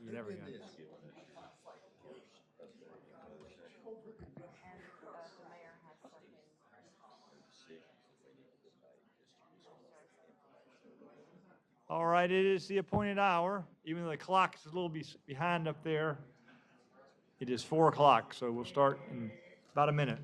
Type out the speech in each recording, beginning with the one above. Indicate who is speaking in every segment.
Speaker 1: You never got it.
Speaker 2: And the mayor has something.
Speaker 1: All right, it is the appointed hour. Even though the clock is a little behind up there, it is 4 o'clock, so we'll start in about a minute.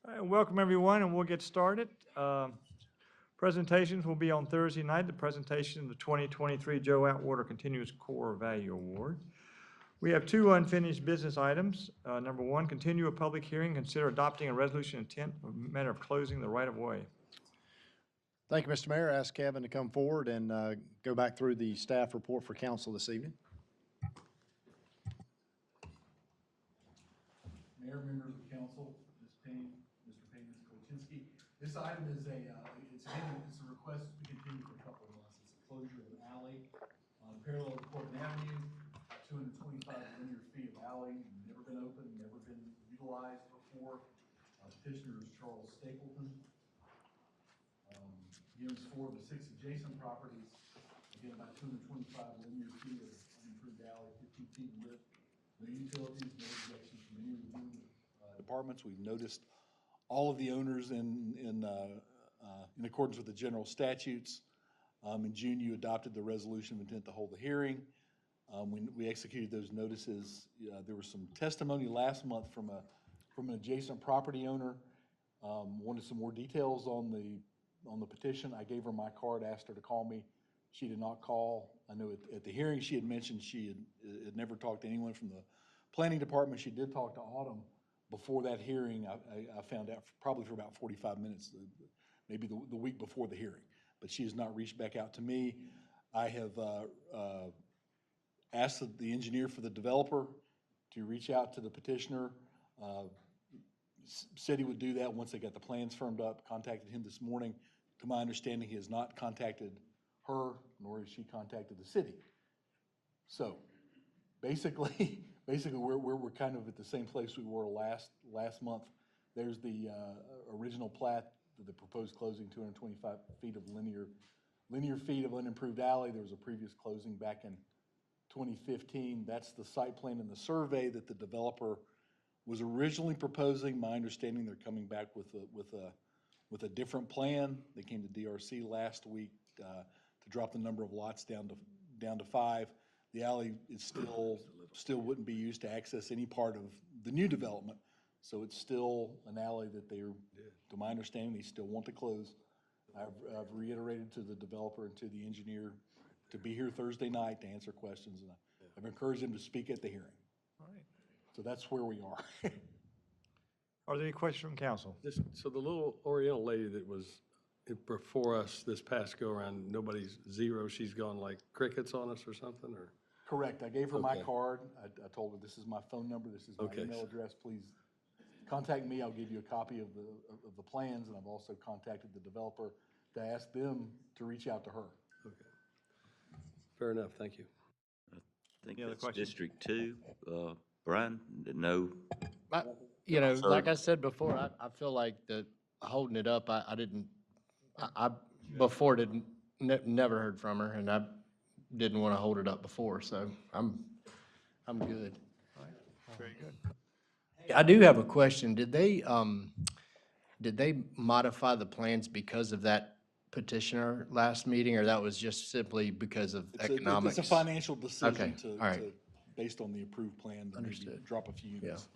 Speaker 1: All right, welcome everyone, and we'll get started. Presentations will be on Thursday night. The presentation of the 2023 Joe Atwater Continuous Core Value Award. We have two unfinished business items. Number one, continue a public hearing, consider adopting a resolution intent of matter of closing the right-of-way.
Speaker 3: Thank you, Mr. Mayor. I ask Kevin to come forward and go back through the staff report for council this evening.
Speaker 4: Mayor, members of council, Ms. Payne, Mr. Payne, Ms. Kolchinsky. This item is it's a request to continue for a couple of months. It's a closure of an alley on parallel to Corbin Avenue, 225 linear feet of alley, never been opened, never been utilized before. Petitioner is Charles Stapleton. He owns 4 of the 6 adjacent properties. Again, about 225 linear feet of unimproved alley, 15 feet in width. No utilities, no objections from any review departments. We've noticed all of the owners in accordance with the general statutes. In June, you adopted the resolution of intent to hold the hearing. When we executed those notices, there was some testimony last month from an adjacent property owner. Wanted some more details on the petition. I gave her my card, asked her to call me. She did not call. I know at the hearing she had mentioned she had never talked to anyone from the planning department. She did talk to Autumn before that hearing. I found out probably for about 45 minutes, maybe the week before the hearing. But she has not reached back out to me. I have asked the engineer for the developer to reach out to the petitioner. Said he would do that once they got the plans firmed up. Contacted him this morning. To my understanding, he has not contacted her, nor has she contacted the city. So basically we're kind of at the same place we were last month. There's the original plat, the proposed closing, 225 feet of linear feet of unimproved alley. There was a previous closing back in 2015. That's the site plan and the survey that the developer was originally proposing. My understanding, they're coming back with a different plan. They came to DRC last week to drop the number of lots down to 5. The alley is still wouldn't be used to access any part of the new development. So it's still an alley that they're, to my understanding, they still want to close. I've reiterated to the developer and to the engineer to be here Thursday night to answer questions, and I've encouraged them to speak at the hearing.
Speaker 1: All right.
Speaker 4: So that's where we are.
Speaker 1: Are there any questions from council?
Speaker 5: So the little Oriental lady that was before us this past go-around, nobody's zero, she's gone like crickets on us or something, or?
Speaker 4: Correct. I gave her my
Speaker 5: Okay.
Speaker 4: card. I told her this is my phone number, this is my
Speaker 5: Okay.
Speaker 4: email address. Please contact me. I'll give you a copy of the plans, and I've also contacted the developer to ask them to reach out to her.
Speaker 5: Okay. Fair enough, thank you.
Speaker 6: I think
Speaker 1: Any other
Speaker 6: that's
Speaker 1: questions?
Speaker 6: District 2. Brian, no.
Speaker 7: Like I said before, I feel like that holding it up, I before didn't, never heard from her, and I didn't want to hold it up before, so I'm good.
Speaker 1: Very good.
Speaker 7: I do have a question. Did they modify the plans because of that petitioner last meeting, or that was just simply because of economics?
Speaker 4: It's a financial decision
Speaker 7: Okay, all right.
Speaker 4: based on the approved plan, to maybe
Speaker 7: Understood.
Speaker 4: drop a few units.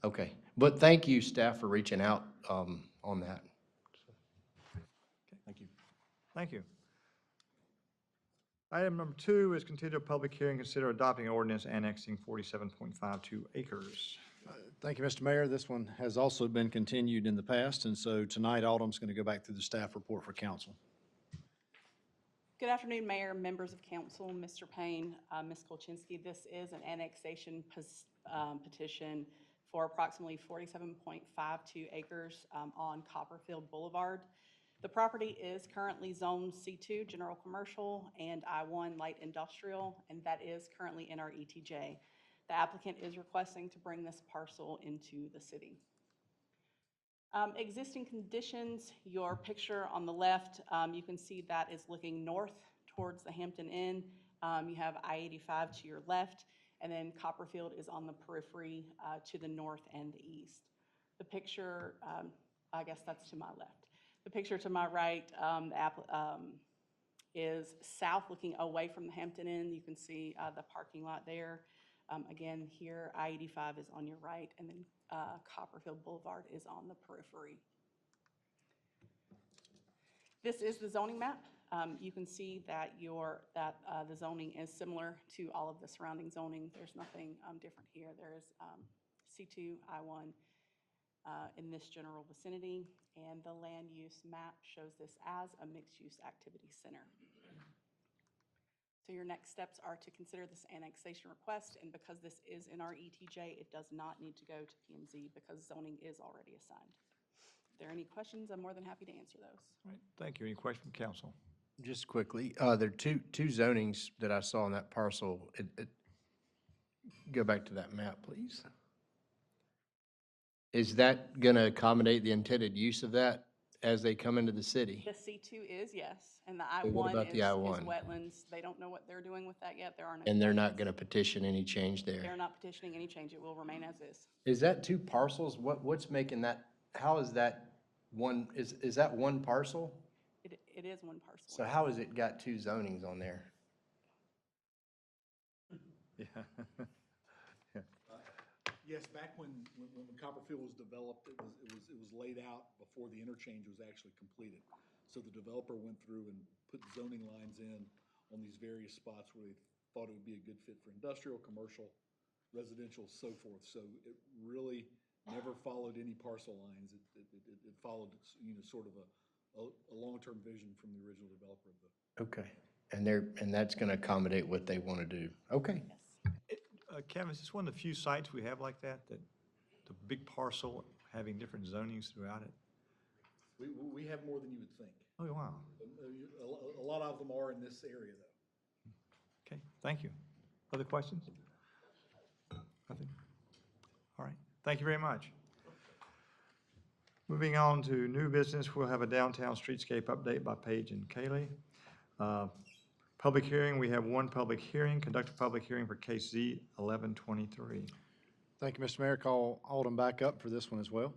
Speaker 7: Okay, but thank you, staff, for reaching out on that.
Speaker 4: Thank you.
Speaker 1: Thank you. Item number 2 is continue a public hearing, consider adopting an ordinance annexing 47.52 acres.
Speaker 3: Thank you, Mr. Mayor. This one has also been continued in the past, and so tonight Autumn's going to go back through the staff report for council.
Speaker 8: Good afternoon, Mayor, members of council, Mr. Payne, Ms. Kolchinsky. This is an annexation petition for approximately 47.52 acres on Copperfield Boulevard. The property is currently zoned C2, General Commercial, and I1, Light Industrial, and that is currently in our ETJ. The applicant is requesting to bring this parcel into the city. Existing conditions, your picture on the left, you can see that is looking north towards the Hampton Inn. You have I-85 to your left, and then Copperfield is on the periphery to the north and the east. The picture, I guess that's to my left. The picture to my right is south, looking away from the Hampton Inn. You can see the parking lot there. Again, here, I-85 is on your right, and then Copperfield Boulevard is on the periphery. This is the zoning map. You can see that the zoning is similar to all of the surrounding zoning. There's nothing different here. There is C2, I1 in this general vicinity, and the land use map shows this as a mixed-use activity center. So your next steps are to consider this annexation request, and because this is in our ETJ, it does not need to go to PMZ because zoning is already assigned. If there are any questions, I'm more than happy to answer those.
Speaker 1: All right, thank you. Any question from council?
Speaker 7: Just quickly, there are two zonings that I saw on that parcel. Go back to that map, please. Is that going to accommodate the intended use of that as they come into the city?
Speaker 8: The C2 is, yes, and the
Speaker 7: So what
Speaker 8: I1
Speaker 7: about the
Speaker 8: is
Speaker 7: I-1?
Speaker 8: wetlands. They don't know what they're doing with that yet. There are no.
Speaker 7: And they're not
Speaker 8: plans.
Speaker 7: going to petition any change there?
Speaker 8: They're not petitioning any change. It will remain as is.
Speaker 7: Is that two parcels? What's making that, how is that one, is that one parcel?
Speaker 8: It is one parcel.
Speaker 7: So how has it got two zonings on there?
Speaker 1: Yeah.
Speaker 4: Yes, back when Copperfield was developed, it was laid out before the interchange was actually completed. So the developer went through and put zoning lines in on these various spots where they thought it would be a good fit for industrial, commercial, residential, so forth. So it really never followed any parcel lines. It followed, sort of a long-term vision from the original developer of the.
Speaker 7: Okay. And that's going to accommodate what they want to do. Okay.
Speaker 8: Yes.
Speaker 1: Kevin, is this one of the few sites we have like that, the big parcel having different zonings throughout it?
Speaker 4: We have more than you would think.
Speaker 1: Oh, wow.
Speaker 4: A lot of them are in this area, though.
Speaker 1: Okay, thank you. Other questions? Nothing? All right, thank you very much. Moving on to new business, we'll have a downtown streetscape update by Paige and Kaylee. Public hearing, we have one public hearing, conduct a public hearing for case Z 1123.
Speaker 3: Thank you, Mr. Mayor. Call Alden back up for this one as well.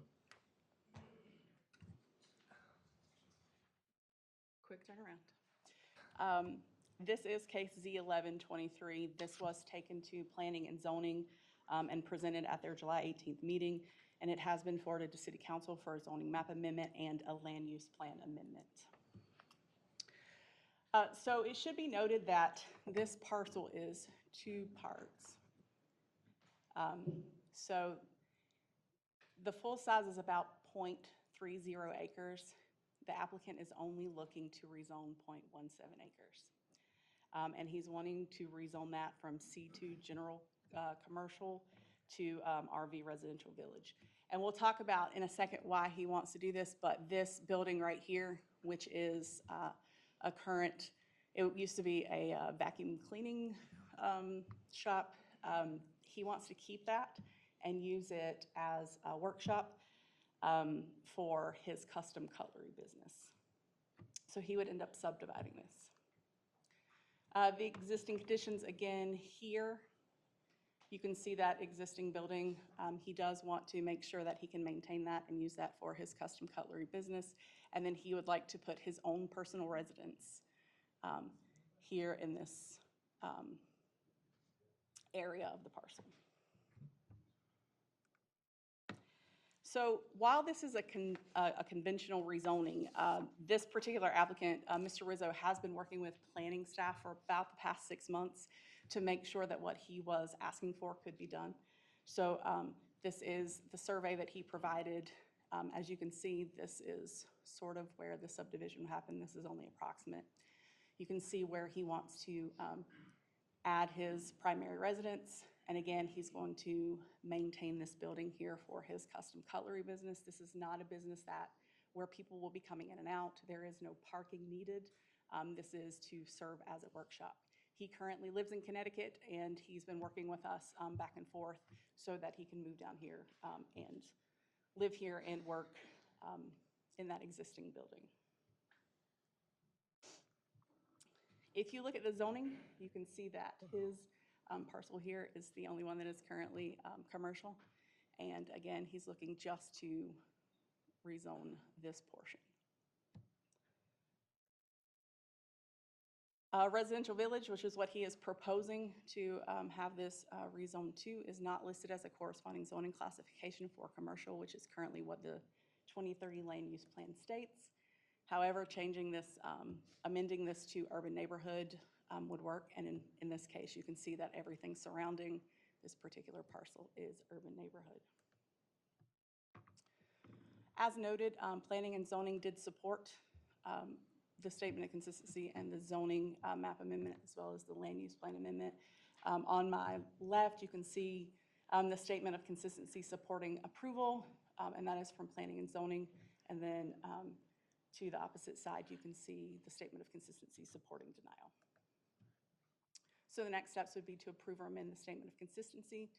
Speaker 8: Quick turnaround. This is case Z1123. This was taken to planning and zoning and presented at their July 18th meeting, and it has been forwarded to City Council for a zoning map amendment and a land use plan amendment. So it should be noted that this parcel is two parts. So the full size is about 0.30 acres. The applicant is only looking to rezone 0.17 acres. And he's wanting to rezone that from C2 general commercial to RV residential village. And we'll talk about in a second why he wants to do this, but this building right here, which is a current, it used to be a vacuum cleaning shop. He wants to keep that and use it as a workshop for his custom cutlery business. So he would end up subdividing this. The existing conditions, again, here, you can see that existing building. He does want to make sure that he can maintain that and use that for his custom cutlery business. And then he would like to put his own personal residence here in this area of the parcel. So while this is a conventional rezoning, this particular applicant, Mr. Rizzo, has been working with planning staff for about the past 6 months to make sure that what he was asking for could be done. So this is the survey that he provided. As you can see, this is sort of where the subdivision happened. This is only approximate. You can see where he wants to add his primary residence, And again, he's going to maintain this building here for his custom cutlery business. This is not a business where people will be coming in and out. There is no parking needed. This is to serve as a workshop. He currently lives in Connecticut, and he's been working with us back and forth so that he can move down here and live here and work in that existing building. If you look at the zoning, you can see that his parcel here is the only one that is currently commercial. And again, he's looking just to rezone this portion. Residential village, which is what he is proposing to have this rezoned to, is not listed as a corresponding zoning classification for commercial, which is currently what the 2030 land use plan states. However, changing this, amending this to urban neighborhood would work, and in this case, you can see that everything surrounding this particular parcel is urban neighborhood. As noted, planning and zoning did support the statement of consistency and the zoning map amendment, as well as the land use plan amendment. On my left, you can see the statement of consistency supporting approval, and that is from planning and zoning. And then to the opposite side, you can see the statement of consistency supporting denial. So the next steps would be to approve or amend the statement of consistency,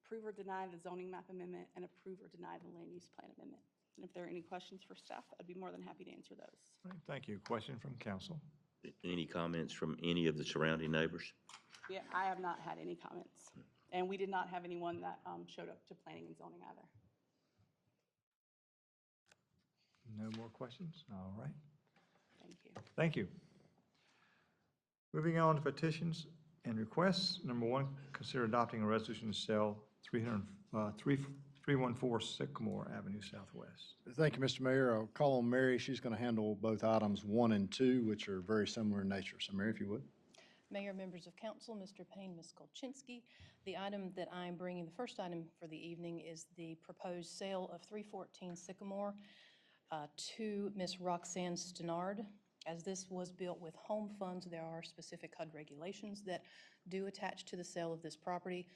Speaker 8: approve or deny the zoning map amendment, and approve or deny the land use plan amendment. And if there are any questions for staff, I'd be more than happy to answer those.
Speaker 1: All right, thank you. Question from council?
Speaker 6: Any comments from any of the surrounding neighbors?
Speaker 8: Yeah, I have not had any comments. And we did not have anyone that showed up to planning and zoning either.
Speaker 1: No more questions? All right,
Speaker 8: Thank you.
Speaker 1: thank you. Moving on to petitions and requests. Number one, consider adopting a resolution to sell 314 Sycamore Avenue Southwest.
Speaker 3: Thank you, Mr. Mayor. I'll call on Mary. She's going to handle both items 1 and 2, which are very similar in nature. So Mary, if you would.
Speaker 9: Mayor, members of council, Mr. Payne, Ms. Kolchinsky. The item that I'm bringing, the first item for the evening, is the proposed sale of 314 Sycamore to Ms. Roxanne Stenard. As this was built with home funds, there are specific HUD regulations that do attach to the sale of this property.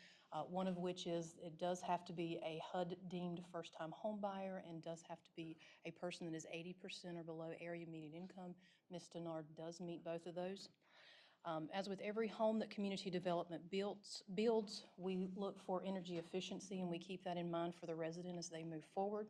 Speaker 9: One of which is it does have to be a HUD-deemed first-time home buyer and does have to be a person that is 80% or below area median income. Ms. Stenard does meet both of those. As with every home that community development builds, we look for energy efficiency, and we keep that in mind for the resident as they move forward.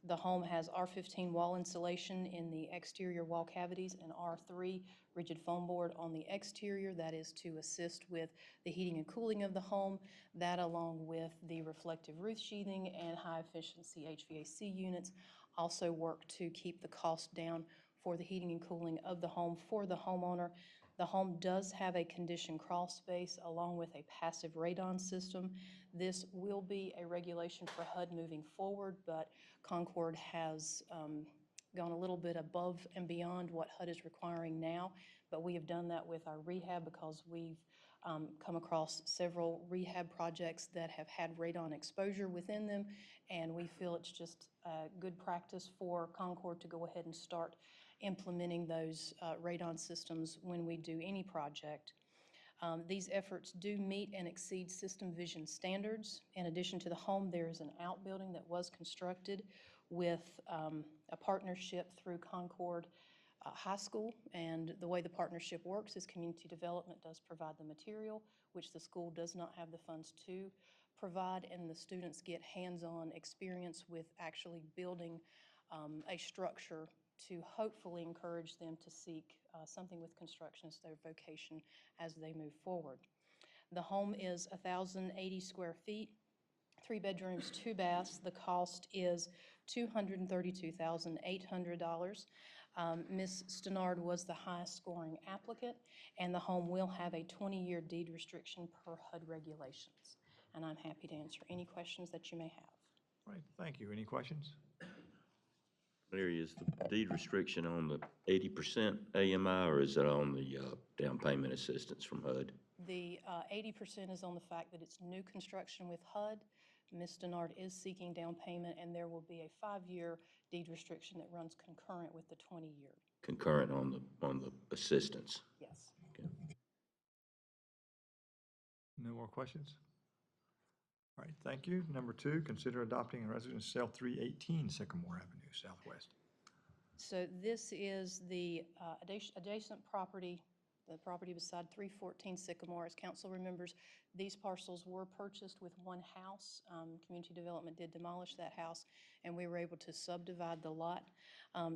Speaker 9: The home has R15 wall insulation in the exterior wall cavities and R3 rigid foam board on the exterior. That is to assist with the heating and cooling of the home. That, along with the reflective roof sheathing and high-efficiency HVAC units, also work to keep the cost down for the heating and cooling of the home for the homeowner. The home does have a conditioned crawl space along with a passive radon system. This will be a regulation for HUD moving forward, but Concord has gone a little bit above and beyond what HUD is requiring now, but we have done that with our rehab because we've come across several rehab projects that have had radon exposure within them, and we feel it's just good practice for Concord to go ahead and start implementing those radon systems when we do any project. These efforts do meet and exceed system vision standards. In addition to the home, there is an outbuilding that was constructed with a partnership through Concord High School, and the way the partnership works is community development does provide the material, which the school does not have the funds to provide, and the students get hands-on experience with actually building a structure to hopefully encourage them to seek something with construction as their vocation as they move forward. The home is 1,080 square feet, 3 bedrooms, 2 baths. The cost is $232,800. Ms. Stenard was the highest scoring applicant, and the home will have a 20-year deed restriction per HUD regulations. And I'm happy to answer any questions that you may have.
Speaker 1: All right, thank you. Any questions?
Speaker 6: Larry, is the deed restriction on the 80% AMI, or is it on the down payment assistance from HUD?
Speaker 9: The 80% is on the fact that it's new construction with HUD. Ms. Stenard is seeking down payment, and there will be a 5-year deed restriction that runs concurrent with the 20-year.
Speaker 6: Concurrent on the assistance?
Speaker 9: Yes.
Speaker 6: Okay.
Speaker 1: No more questions? All right, thank you. Number 2, consider adopting a resolution to sell 318 Sycamore Avenue Southwest.
Speaker 9: So this is the adjacent property, the property beside 314 Sycamore. As council remembers, these parcels were purchased with one house. Community Development did demolish that house, and we were able to subdivide the lot.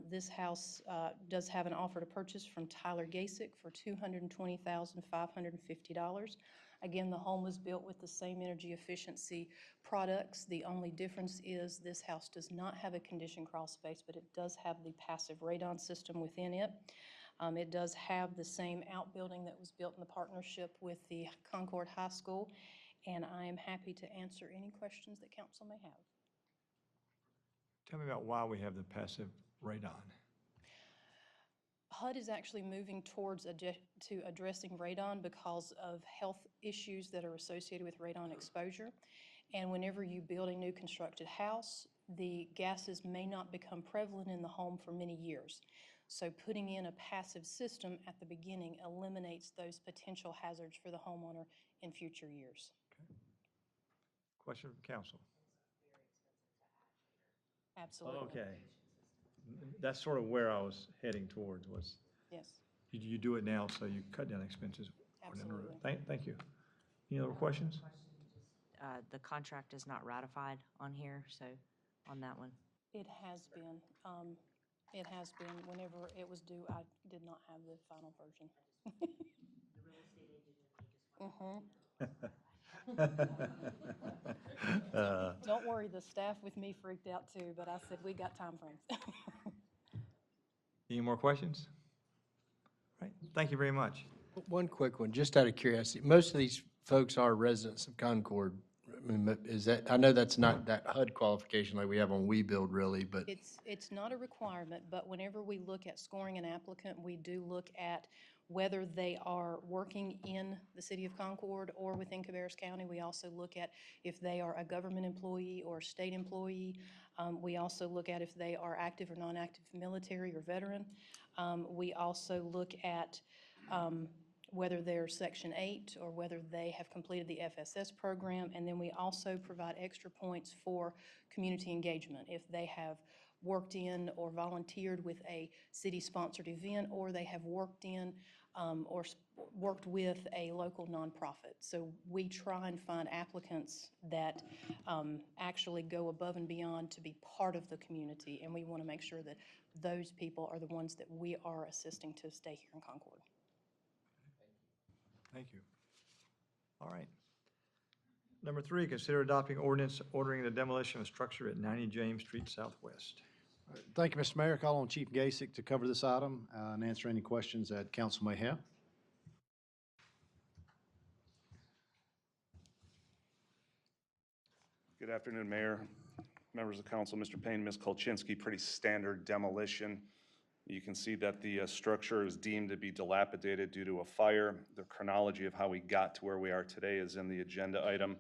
Speaker 9: This house does have an offer to purchase from Tyler Gasick for $220,550. Again, the home was built with the same energy efficiency products. The only difference is this house does not have a condition crawl space, but it does have the passive radon system within it. It does have the same outbuilding that was built in the partnership with the Concord High School, and I am happy to answer any questions that council may have.
Speaker 1: Tell me about why we have the passive radon.
Speaker 9: HUD is actually moving towards to addressing radon because of health issues that are associated with radon exposure. And whenever you build a new constructed house, the gases may not become prevalent in the home for many years. So putting in a passive system at the beginning eliminates those potential hazards for the homeowner in future years.
Speaker 1: Okay. Question from council.
Speaker 9: Absolutely.
Speaker 1: Okay. That's sort of where I was heading towards was,
Speaker 9: Yes,
Speaker 1: you do it now so you cut down expenses.
Speaker 9: absolutely.
Speaker 1: Thank you. Any other questions?
Speaker 2: The contract is not ratified on here, so on that one.
Speaker 9: It has been. It has been. Whenever it was due, I did not have the final version. Don't worry, the staff with me freaked out too, but I said, we got time frames.
Speaker 1: Any more questions? All right, thank you very much.
Speaker 7: One quick one, just out of curiosity. Most of these folks are residents of Concord. I mean, is that, I know that's not that HUD qualification like we have on WeBuild really, but
Speaker 9: It's not a requirement, but whenever we look at scoring an applicant, we do look at whether they are working in the city of Concord or within Cabarrus County. We also look at if they are a government employee or a state employee. We also look at if they are active or non-active military or veteran. We also look at whether they're Section 8 or whether they have completed the FSS program. And then we also provide extra points for community engagement. If they have worked in or volunteered with a city-sponsored event, or they have worked in or worked with a local nonprofit. So we try and find applicants that actually go above and beyond to be part of the community, and we want to make sure that those people are the ones that we are assisting to stay here in Concord.
Speaker 1: Thank you. All right. Number 3, consider adopting ordinance ordering the demolition of a structure at 90 James Street Southwest.
Speaker 3: Thank you, Mr. Mayor. Call on Chief Gasick to cover this item and answer any questions that council may have.
Speaker 10: Good afternoon, Mayor, members of council, Mr. Payne, Ms. Kolchinsky. Pretty standard demolition. You can see that the structure is deemed to be dilapidated due to a fire. The chronology of how we got to where we are today is in the agenda item.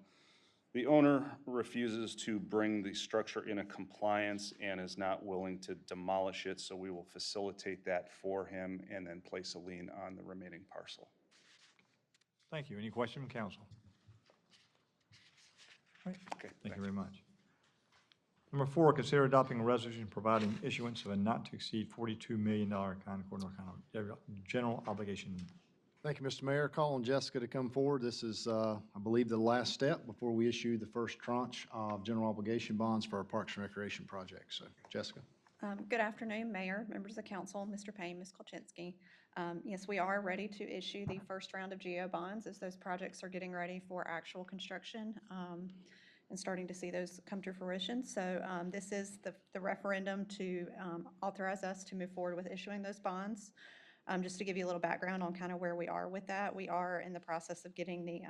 Speaker 10: The owner refuses to bring the structure into compliance and is not willing to demolish it, so we will facilitate that for him and then place a lien on the remaining parcel.
Speaker 1: Thank you. Any question from council? All right.
Speaker 10: Okay,
Speaker 1: Thank you very much. Number 4, consider adopting a resolution providing issuance of a not-to-exceed $42 million Concord, North Carolina general obligation.
Speaker 3: Thank you, Mr. Mayor. Call on Jessica to come forward. This is, I believe, the last step before we issue the first tranche of general obligation bonds for our Parks and Recreation project. So, Jessica.
Speaker 11: Good afternoon, Mayor, members of council, Mr. Payne, Ms. Kolchinsky. Yes, we are ready to issue the first round of GO bonds as those projects are getting ready for actual construction and starting to see those come to fruition. So this is the referendum to authorize us to move forward with issuing those bonds. Just to give you a little background on kind of where we are with that, we are in the process of getting the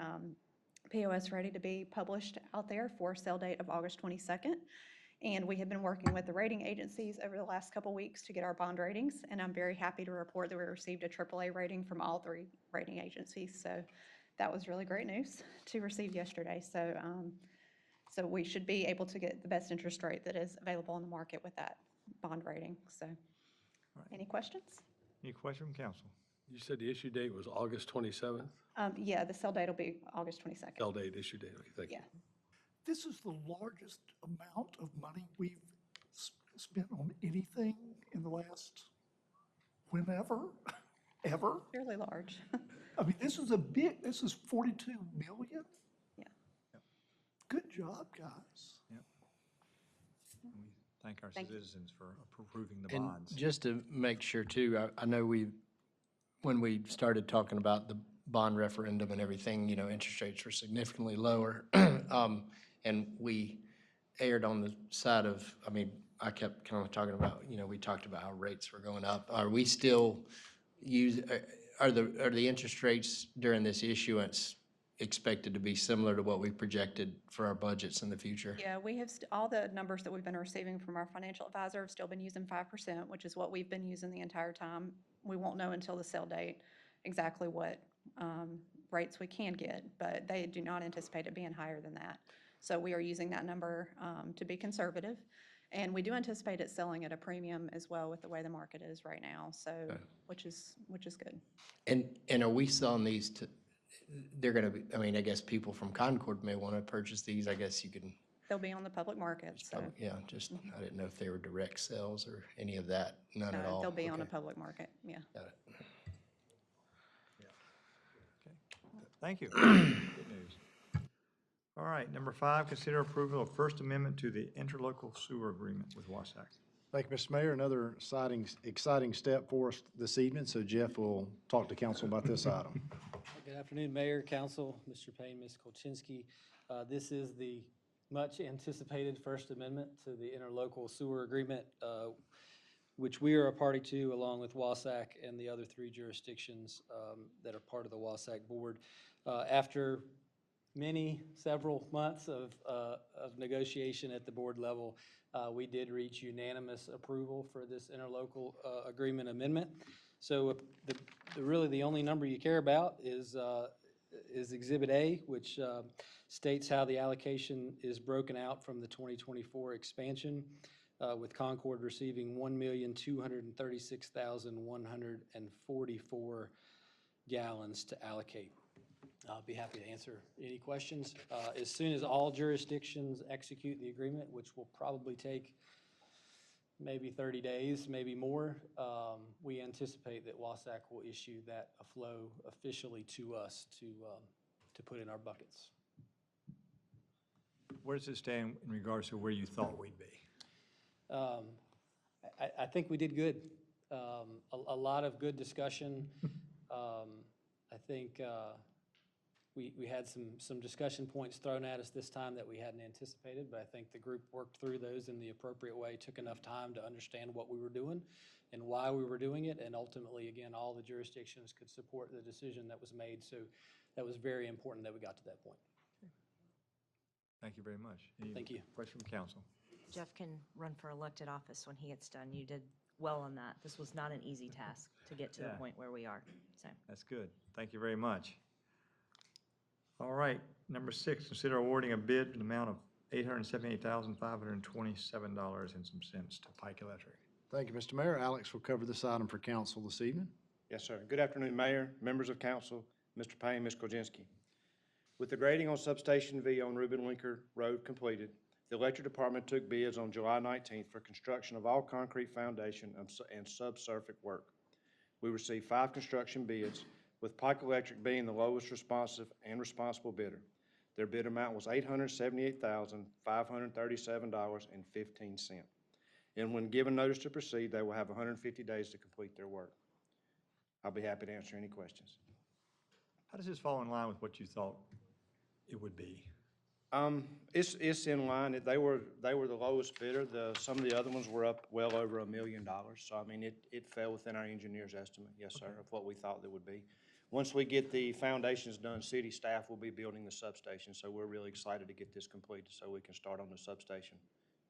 Speaker 11: POS ready to be published out there for a sale date of August 22nd. And we have been working with the rating agencies over the last couple weeks to get our bond ratings, and I'm very happy to report that we received a AAA rating from all 3 rating agencies. So that was really great news to receive yesterday. So, so we should be able to get the best interest rate that is available in the market with that bond rating. So,
Speaker 1: Right.
Speaker 11: Any questions?
Speaker 1: Any question from council?
Speaker 5: You said the issue date was August 27th?
Speaker 11: Yeah, the sale date will be August 22nd.
Speaker 5: Sell date, issue date, okay, thank you.
Speaker 11: Yeah.
Speaker 12: This is the largest amount of money we've spent on anything in the last whenever, ever.
Speaker 11: Fairly large.
Speaker 12: I mean, this is this is 42 million.
Speaker 11: Yeah.
Speaker 12: Good job, guys.
Speaker 1: And we thank our
Speaker 11: Thank you.
Speaker 1: citizens for approving the
Speaker 7: And
Speaker 1: bonds.
Speaker 7: just to make sure too, I know when we started talking about the bond referendum and everything, interest rates were significantly lower. And we erred on the side of, I kept kind of talking about, we talked about how rates were going up. Are we still are the interest rates during this issuance expected to be similar to what we projected for our budgets in the future?
Speaker 11: Yeah, we have, all the numbers that we've been receiving from our financial advisor have still been using 5%, which is what we've been using the entire time. We won't know until the sale date exactly what rates we can get, but they do not anticipate it being higher than that. So we are using that number to be conservative. And we do anticipate it selling at a premium as well with the way the market is right now, so, which is good.
Speaker 7: And are we selling these to, they're gonna be, I guess people from Concord may want to purchase these, I guess you can.
Speaker 11: They'll be on the public market, so.
Speaker 7: Yeah, just, I didn't know if they were direct sales or any of that, none at all.
Speaker 11: They'll be on a
Speaker 7: Okay,
Speaker 11: public market, yeah.
Speaker 7: got it.
Speaker 1: Thank you. Good news. All right, number 5, consider approval of First Amendment to the interlocal sewer agreement with Wasack.
Speaker 3: Thank you, Mr. Mayor. Another exciting step for us this evening, so Jeff will talk to council about this item.
Speaker 13: Good afternoon, Mayor, Council, Mr. Payne, Ms. Kolchinsky. This is the much-anticipated First Amendment to the interlocal sewer agreement, which we are a party to, along with Wasack and the other 3 jurisdictions that are part of the Wasack Board. After several months of negotiation at the board level, we did reach unanimous approval for this interlocal agreement amendment. So really the only number you care about is Exhibit A, which states how the allocation is broken out from the 2024 expansion, with Concord receiving 1,236,144 gallons to allocate. I'll be happy to answer any questions. As soon as all jurisdictions execute the agreement, which will probably take maybe 30 days, maybe more, we anticipate that Wasack will issue that flow officially to us to put in our buckets.
Speaker 1: Where does it stand in regards to where you thought we'd be?
Speaker 13: I think we did good. A lot of good discussion. I think we had some discussion points thrown at us this time that we hadn't anticipated, but I think the group worked through those in the appropriate way, took enough time to understand what we were doing and why we were doing it, and ultimately, again, all the jurisdictions could support the decision that was made, so that was very important that we got to that point.
Speaker 1: Thank you very much.
Speaker 13: Thank you.
Speaker 1: Question from council?
Speaker 2: Jeff can run for elected office when he gets done. You did well on that. This was not an easy task to get to the point where we are, so.
Speaker 1: That's good. Thank you very much. All right, number 6, consider awarding a bid in the amount of $878,527 and some cents to Pike Electric.
Speaker 3: Thank you, Mr. Mayor. Alex will cover this item for council this evening.
Speaker 14: Yes, sir. Good afternoon, Mayor, members of council, Mr. Payne, Ms. Kolchinsky. With the grading on Substation V on Reuben Winker Road completed, the electric department took bids on July 19th for construction of all concrete foundation and subsurface work. We received 5 construction bids, with Pike Electric being the lowest responsive and responsible bidder. Their bid amount was $878,537.15. And when given notice to proceed, they will have 150 days to complete their work. I'll be happy to answer any questions.
Speaker 1: How does this fall in line with what you thought it would be?
Speaker 14: It's in line. They were the lowest bidder. Some of the other ones were up well over $1 million. So I mean, it fell within our engineer's estimate, yes, sir, of what we thought it would be. Once we get the foundations done, city staff will be building the substation. So we're really excited to get this completed so we can start on the substation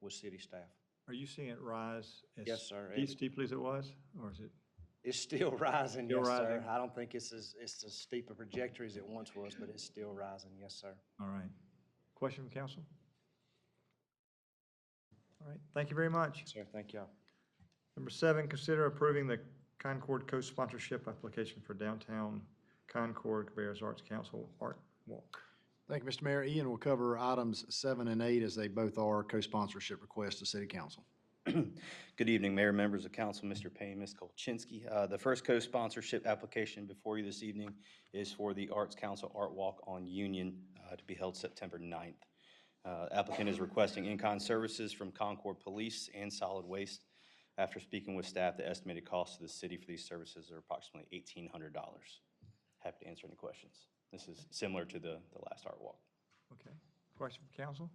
Speaker 14: with city staff.
Speaker 1: Are you seeing it rise
Speaker 14: Yes, sir.
Speaker 1: as steeply as it was, or is it?
Speaker 14: It's still rising,
Speaker 1: Still
Speaker 14: yes, sir.
Speaker 1: rising?
Speaker 14: I don't think it's as steep a trajectory as it once was, but it's still rising, yes, sir.
Speaker 1: All right. Question from council? All right, thank you very much.
Speaker 14: Sir, thank y'all.
Speaker 1: Number 7, consider approving the Concord co-sponsorship application for downtown Concord Cabarrus Arts Council Art Walk.
Speaker 3: Thank you, Mr. Mayor. Ian will cover items 7 and 8 as they both are co-sponsorship requests to City Council.
Speaker 15: Good evening, Mayor, members of council, Mr. Payne, Ms. Kolchinsky. The first co-sponsorship application before you this evening is for the Arts Council Art Walk on Union to be held September 9th. Applicant is requesting in-kind services from Concord Police and Solid Waste. After speaking with staff, the estimated cost to the city for these services are approximately $1,800. Happy to answer any questions. This is similar to the last Art Walk.
Speaker 1: Okay, question from council?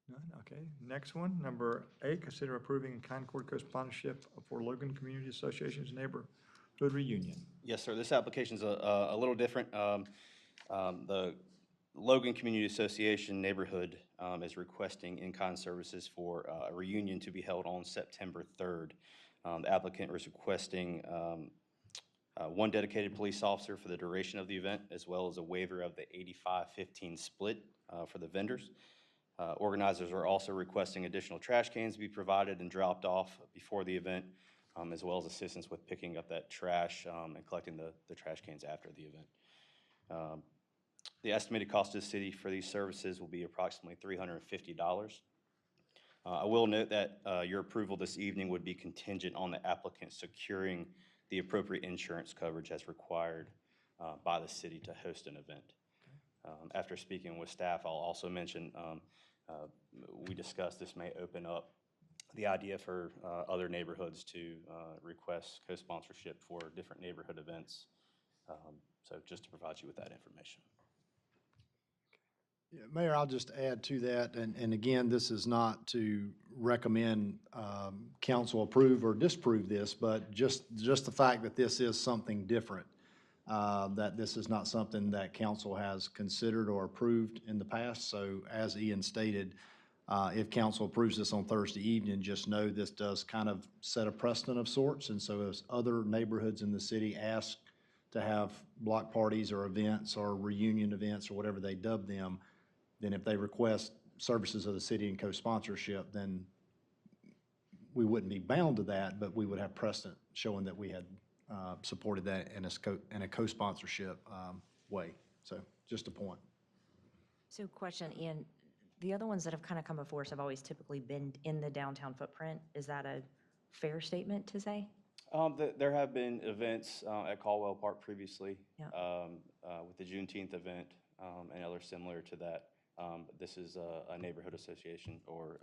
Speaker 1: None, okay. Next one, number 8, consider approving a Concord co-sponsorship for Logan Community Association's neighborhood reunion.
Speaker 15: Yes, sir. This application is a little different. The Logan Community Association neighborhood is requesting in-kind services for a reunion to be held on September 3rd. The applicant is requesting one dedicated police officer for the duration of the event, as well as a waiver of the 85-15 split for the vendors. Organizers are also requesting additional trash cans be provided and dropped off before the event, as well as assistance with picking up that trash and collecting the trash cans after the event. The estimated cost to the city for these services will be approximately $350. I will note that your approval this evening would be contingent on the applicant securing the appropriate insurance coverage as required by the city to host an event. After speaking with staff, I'll also mention we discussed this may open up the idea for other neighborhoods to request co-sponsorship for different neighborhood events. So just to provide you with that information.
Speaker 3: Yeah, Mayor, I'll just add to that, and again, this is not to recommend council approve or disapprove this, but just the fact that this is something different, that this is not something that council has considered or approved in the past. So as Ian stated, if council approves this on Thursday evening, just know this does kind of set a precedent of sorts. And so as other neighborhoods in the city ask to have block parties or events or reunion events or whatever they dub them, then if they request services of the city and co-sponsorship, then we wouldn't be bound to that, but we would have precedent showing that we had supported that in a co-sponsorship way. So just a point.
Speaker 2: So question, Ian, the other ones that have kind of come before us have always typically been in the downtown footprint. Is that a fair statement to say?
Speaker 15: There have been events at Caldwell Park previously
Speaker 2: Yeah.
Speaker 15: with the Juneteenth event and others similar to that. This is a neighborhood association or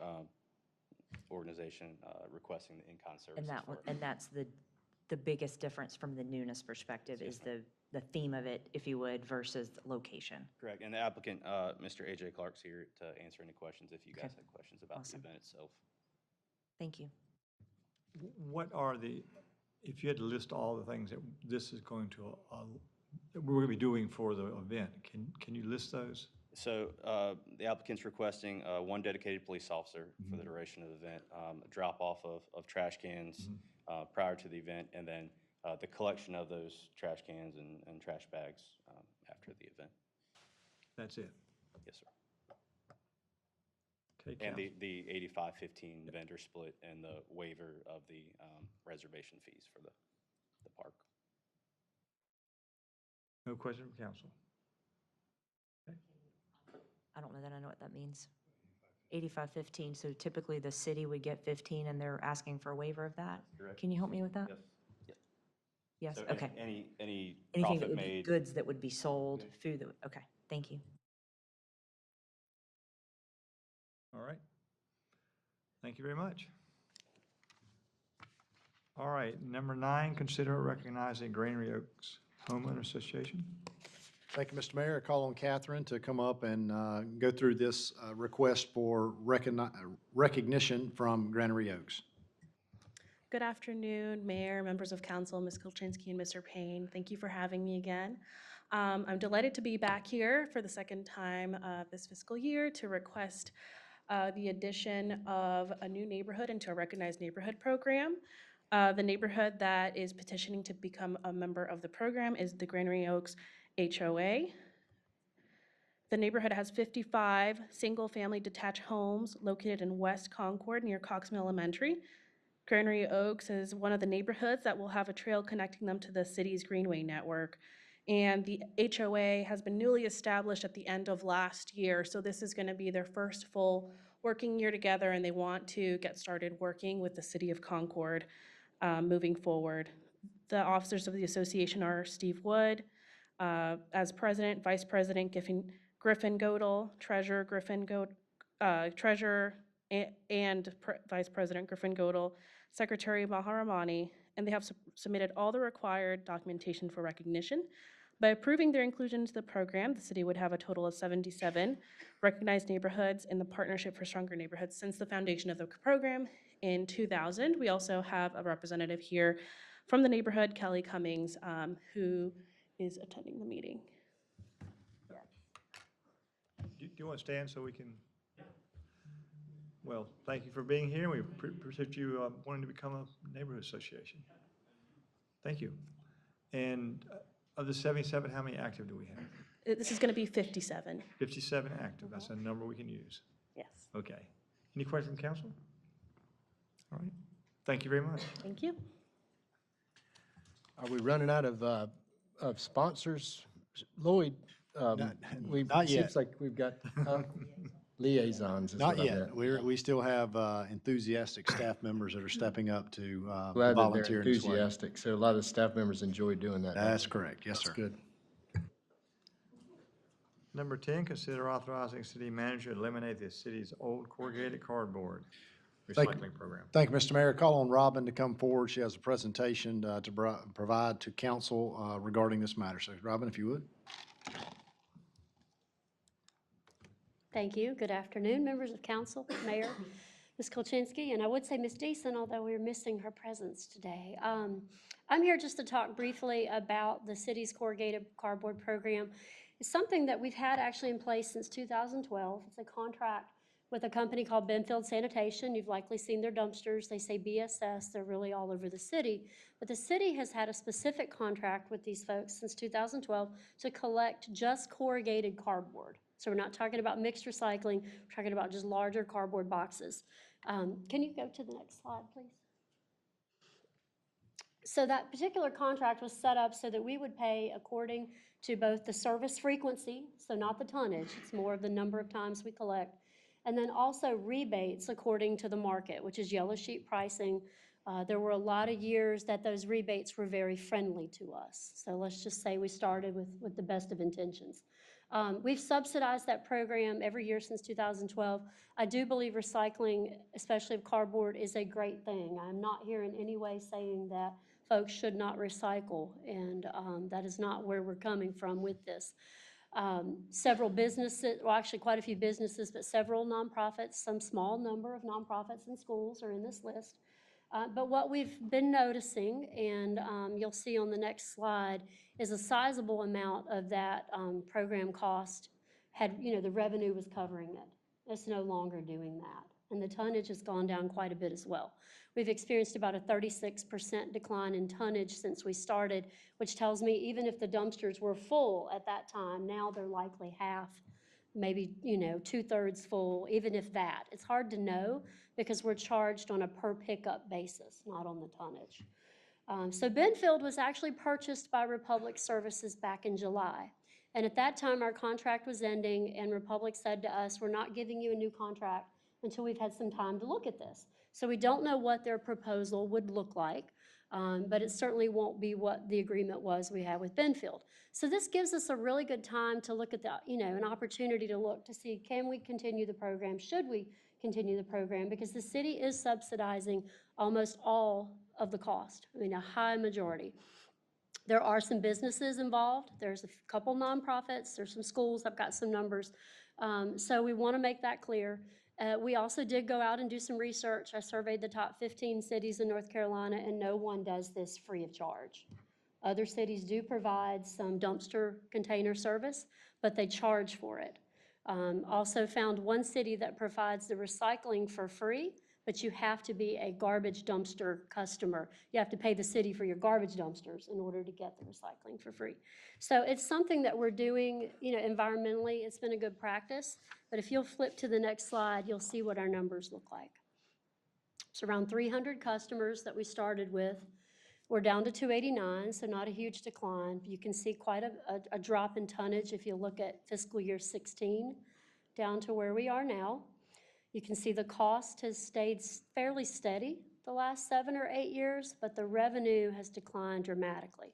Speaker 15: organization requesting the in-kind services.
Speaker 2: And that
Speaker 15: for
Speaker 2: one,
Speaker 15: it.
Speaker 2: and that's the biggest difference from the newness perspective is the theme of it, if you would, versus location.
Speaker 15: Correct. And the applicant, Mr. A.J. Clark's here to answer any questions if you guys
Speaker 2: Okay.
Speaker 15: have questions about
Speaker 2: Awesome.
Speaker 15: the event itself.
Speaker 2: Thank you.
Speaker 1: What are if you had to list all the things that this is going to, that we're going to be doing for the event, can you list those?
Speaker 15: So the applicant's requesting one dedicated police officer for the duration of the event, drop-off of trash cans prior to the event, and then the collection of those trash cans and trash bags after the event.
Speaker 1: That's it?
Speaker 15: Yes, sir.
Speaker 1: Take
Speaker 15: And
Speaker 1: count.
Speaker 15: the 85-15 vendor split and the waiver of the reservation fees for the park.
Speaker 1: No question from council?
Speaker 2: I don't know that I know what that means. 85-15, so typically the city would get 15 and they're asking for a waiver of that?
Speaker 15: Correct.
Speaker 2: Can you help me with that?
Speaker 15: Yes. Yes.
Speaker 2: Yes,
Speaker 15: So
Speaker 2: okay.
Speaker 15: Any
Speaker 2: Anything that
Speaker 15: profit
Speaker 2: would be
Speaker 15: made.
Speaker 2: goods that would be sold, food that, okay, thank you.
Speaker 1: All right. Thank you very much. All right, number 9, consider recognizing Granary Oaks Homeowner Association.
Speaker 3: Thank you, Mr. Mayor. I call on Catherine to come up and go through this request for recognition from Granary Oaks.
Speaker 16: Good afternoon, Mayor, members of council, Ms. Kolchinsky and Mr. Payne. Thank you for having me again. I'm delighted to be back here for the second time this fiscal year to request the addition of a new neighborhood into a recognized neighborhood program. The neighborhood that is petitioning to become a member of the program is the Granary Oaks HOA. The neighborhood has 55 single-family detached homes located in West Concord near Cox Mill Elementary. Granary Oaks is one of the neighborhoods that will have a trail connecting them to the city's Greenway network. And the HOA has been newly established at the end of last year, so this is going to be their first full working year together, and they want to get started working with the city of Concord moving forward. The officers of the association are Steve Wood, as president, vice president Griffin Godel, treasurer and vice president Griffin Godel, secretary Maharamani, and they have submitted all the required documentation for recognition. By approving their inclusion into the program, the city would have a total of 77 recognized neighborhoods in the Partnership for Stronger Neighborhoods since the foundation of the program in 2000. We also have a representative here from the neighborhood, Kelly Cummings, who is attending the meeting.
Speaker 1: Do you want to stand so we can? Well, thank you for being here. We appreciate you wanting to become a neighborhood association. Thank you. And of the 77, how many active do we have?
Speaker 16: This is going to be 57.
Speaker 1: 57 active. That's a number we can use.
Speaker 16: Yes.
Speaker 1: Okay. Any questions, council? All right. Thank you very much.
Speaker 16: Thank you.
Speaker 7: Are we running out of sponsors? Lloyd,
Speaker 3: Not yet.
Speaker 7: seems like we've got liaisons. is
Speaker 3: Not
Speaker 7: what I
Speaker 3: yet.
Speaker 7: meant.
Speaker 3: We still have enthusiastic staff members that are stepping up to
Speaker 7: Glad that they're
Speaker 3: volunteer in this way.
Speaker 7: enthusiastic. So a lot of the staff members enjoy doing that.
Speaker 3: That's correct. Yes, sir.
Speaker 7: That's good.
Speaker 1: Number 10, consider authorizing city manager to eliminate the city's old corrugated cardboard recycling program.
Speaker 3: Thank you, Mr. Mayor. Call on Robin to come forward. She has a presentation to provide to council regarding this matter. So Robin, if you would.
Speaker 17: Thank you. Good afternoon, members of council, mayor, Ms. Kolchinsky, and I would say Ms. Deason, although we're missing her presence today. I'm here just to talk briefly about the city's corrugated cardboard program. It's something that we've had actually in place since 2012. It's a contract with a company called Benfield Sanitation. You've likely seen their dumpsters. They say BSS. They're really all over the city. But the city has had a specific contract with these folks since 2012 to collect just corrugated cardboard. So we're not talking about mixed recycling. We're talking about just larger cardboard boxes. Can you go to the next slide, please? So that particular contract was set up so that we would pay according to both the service frequency, so not the tonnage, it's more of the number of times we collect, and then also rebates according to the market, which is yellow sheet pricing. There were a lot of years that those rebates were very friendly to us. So let's just say we started with the best of intentions. We've subsidized that program every year since 2012. I do believe recycling, especially of cardboard, is a great thing. I'm not here in any way saying that folks should not recycle, and that is not where we're coming from with this. Several businesses, well actually quite a few businesses, but several nonprofits, some small number of nonprofits and schools are in this list. But what we've been noticing, and you'll see on the next slide, is a sizable amount of that program cost the revenue was covering it. It's no longer doing that. And the tonnage has gone down quite a bit as well. We've experienced about a 36% decline in tonnage since we started, which tells me even if the dumpsters were full at that time, now they're likely half, maybe, 2/3 full, even if that. It's hard to know because we're charged on a per pickup basis, not on the tonnage. So Benfield was actually purchased by Republic Services back in July. And at that time, our contract was ending, and Republic said to us, we're not giving you a new contract until we've had some time to look at this. So we don't know what their proposal would look like, but it certainly won't be what the agreement was we had with Benfield. So this gives us a really good time to look at an opportunity to look to see, can we continue the program? Should we continue the program? Because the city is subsidizing almost all of the cost, a high majority. There are some businesses involved. There's a couple nonprofits. There's some schools. I've got some numbers. So we want to make that clear. We also did go out and do some research. I surveyed the top 15 cities in North Carolina, and no one does this free of charge. Other cities do provide some dumpster container service, but they charge for it. Also found one city that provides the recycling for free, but you have to be a garbage dumpster customer. You have to pay the city for your garbage dumpsters in order to get the recycling for free. So it's something that we're doing, environmentally. It's been a good practice. But if you'll flip to the next slide, you'll see what our numbers look like. It's around 300 customers that we started with. We're down to 289, so not a huge decline. You can see quite a drop in tonnage if you look at fiscal year 16 down to where we are now. You can see the cost has stayed fairly steady the last 7 or 8 years, but the revenue has declined dramatically.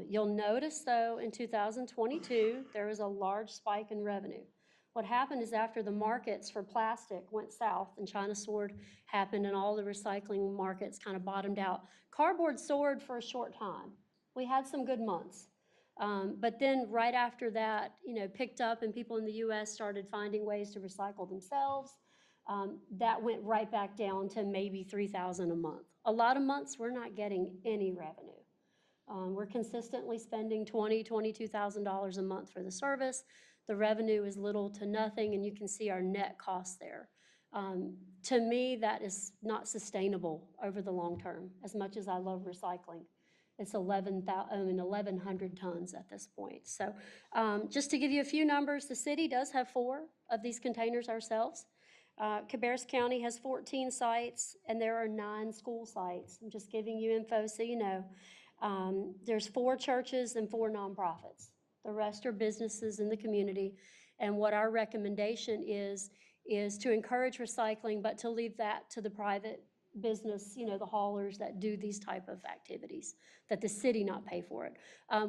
Speaker 17: You'll notice, though, in 2022, there was a large spike in revenue. What happened is after the markets for plastic went south and China sword happened and all the recycling markets kind of bottomed out, cardboard soared for a short time. We had some good months. But then right after that, picked up and people in the U.S. started finding ways to recycle themselves. That went right back down to maybe $3,000 a month. A lot of months we're not getting any revenue. We're consistently spending $20,000, $22,000 a month for the service. The revenue is little to nothing, and you can see our net cost there. To me, that is not sustainable over the long term, as much as I love recycling. It's 1,100 tons at this point. So just to give you a few numbers, the city does have 4 of these containers ourselves. Cabarrus County has 14 sites, and there are 9 school sites. I'm just giving you info so you know. There's 4 churches and 4 nonprofits. The rest are businesses in the community. And what our recommendation is to encourage recycling, but to leave that to the private business, the haulers that do these type of activities, that the city not pay for it.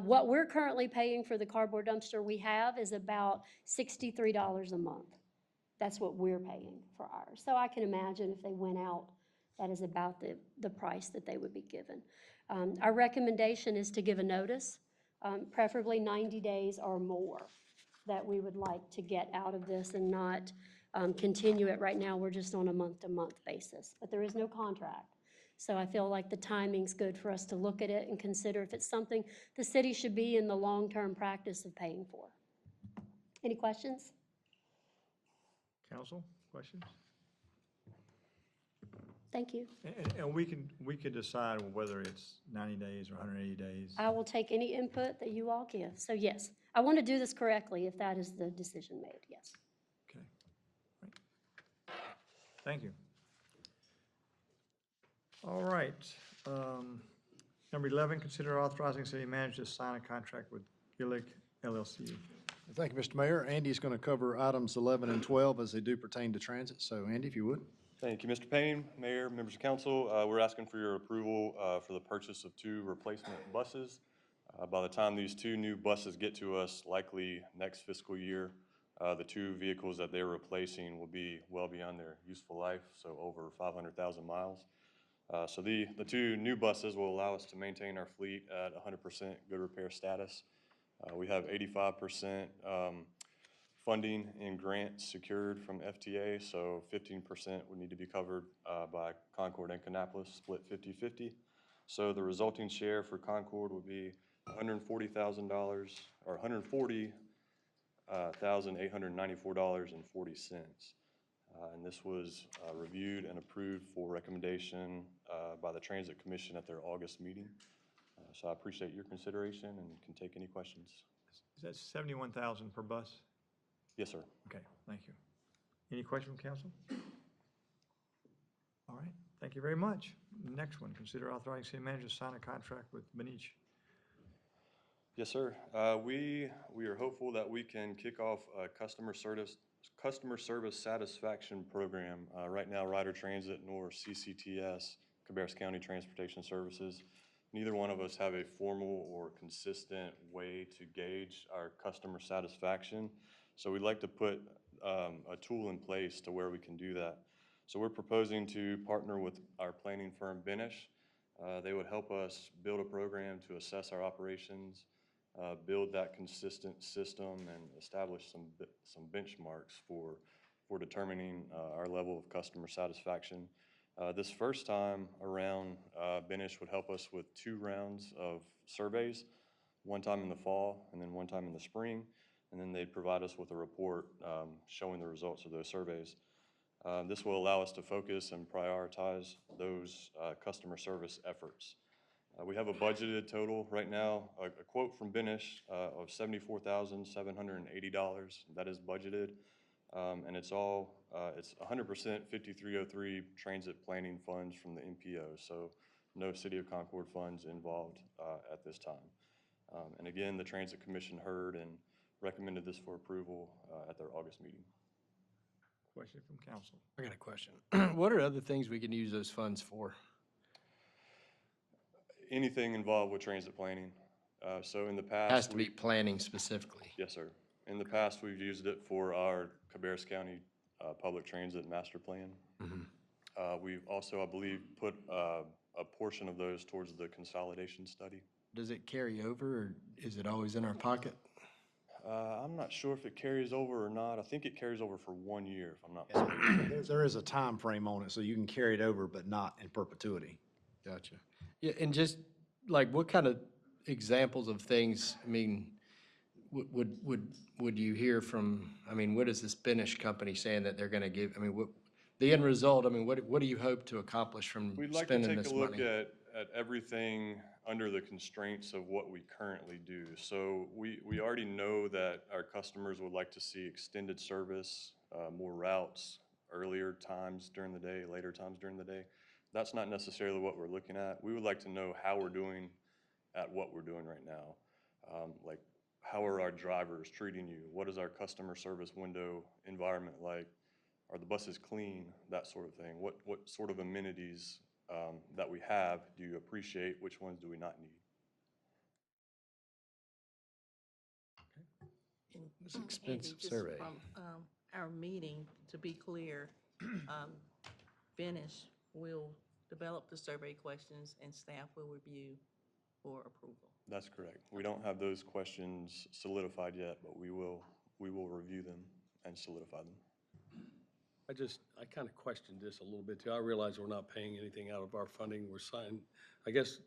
Speaker 17: What we're currently paying for the cardboard dumpster we have is about $63 a month. That's what we're paying for ours. So I can imagine if they went out, that is about the price that they would be given. Our recommendation is to give a notice, preferably 90 days or more, that we would like to get out of this and not continue it. Right now, we're just on a month-to-month basis, but there is no contract. So I feel like the timing's good for us to look at it and consider if it's something the city should be in the long-term practice of paying for. Any questions?
Speaker 1: Council, questions?
Speaker 17: Thank you.
Speaker 1: And we could decide whether it's 90 days or 180 days.
Speaker 17: I will take any input that you all give. So yes, I want to do this correctly if that is the decision made, yes.
Speaker 1: Okay. Right. Thank you. All right. Number 11, consider authorizing city manager to sign a contract with Gillig LLC.
Speaker 3: Thank you, Mr. Mayor. Andy's going to cover items 11 and 12 as they do pertain to transit. So Andy, if you would.
Speaker 18: Thank you, Mr. Payne, Mayor, members of council. We're asking for your approval for the purchase of 2 replacement buses. By the time these 2 new buses get to us, likely next fiscal year, the 2 vehicles that they're replacing will be well beyond their useful life, so over 500,000 miles. So the 2 new buses will allow us to maintain our fleet at 100% good repair status. We have 85% funding and grants secured from FTA, so 15% would need to be covered by Concord and Kannapolis, split 50-50. So the resulting share for Concord would be $140,000 or $140,894.40. And this was reviewed and approved for recommendation by the Transit Commission at their August meeting. So I appreciate your consideration and can take any questions.
Speaker 1: Is that 71,000 per bus?
Speaker 18: Yes, sir.
Speaker 1: Okay, thank you. Any question from council? All right, thank you very much. Next one, consider authorizing city manager to sign a contract with Benich.
Speaker 18: Yes, sir. We are hopeful that we can kick off a customer service satisfaction program. Right now, Ryder Transit nor CCTS, Cabarrus County Transportation Services, neither one of us have a formal or consistent way to gauge our customer satisfaction. So we'd like to put a tool in place to where we can do that. So we're proposing to partner with our planning firm, Benich. They would help us build a program to assess our operations, build that consistent system, and establish some benchmarks for determining our level of customer satisfaction. This first time around, Benich would help us with 2 rounds of surveys, one time in the fall and then one time in the spring, and then they'd provide us with a report showing the results of those surveys. This will allow us to focus and prioritize those customer service efforts. We have a budgeted total right now, a quote from Benich of $74,780. That is budgeted. And it's all, it's 100% 5303 transit planning funds from the MPO. So no City of Concord funds involved at this time. And again, the Transit Commission heard and recommended this for approval at their August meeting.
Speaker 1: Question from council.
Speaker 7: I got a question. What are other things we can use those funds for?
Speaker 18: Anything involved with transit planning. So in the past.
Speaker 7: Has to be planning specifically.
Speaker 18: Yes, sir. In the past, we've used it for our Cabarrus County Public Transit Master Plan. We've also, I believe, put a portion of those towards the consolidation study.
Speaker 7: Does it carry over, or is it always in our pocket?
Speaker 18: I'm not sure if it carries over or not. I think it carries over for 1 year, if I'm not mistaken.
Speaker 3: There is a time frame on it, so you can carry it over, but not in perpetuity.
Speaker 7: Gotcha. Yeah, and just like what kind of examples of things, I mean, would you hear from, I mean, what is this Finnish company saying that they're gonna give, I mean, what, the end result, I mean, what do you hope to accomplish from
Speaker 18: We'd like to
Speaker 7: spending
Speaker 18: take
Speaker 7: this
Speaker 18: a look
Speaker 7: money?
Speaker 18: at everything under the constraints of what we currently do. So we already know that our customers would like to see extended service, more routes, earlier times during the day, later times during the day. That's not necessarily what we're looking at. We would like to know how we're doing at what we're doing right now. Like, how are our drivers treating you? What is our customer service window environment like? Are the buses clean? That sort of thing. What sort of amenities that we have do you appreciate? Which ones do we not need?
Speaker 7: It's an expensive
Speaker 19: Andy, just
Speaker 7: survey.
Speaker 19: From our meeting, to be clear, Finnish will develop the survey questions and staff will review for approval.
Speaker 18: That's correct. We don't have those questions solidified yet, but we will review them and solidify them.
Speaker 5: I kind of questioned this a little bit too. I realize we're not paying anything out of our funding. We're signing, I guess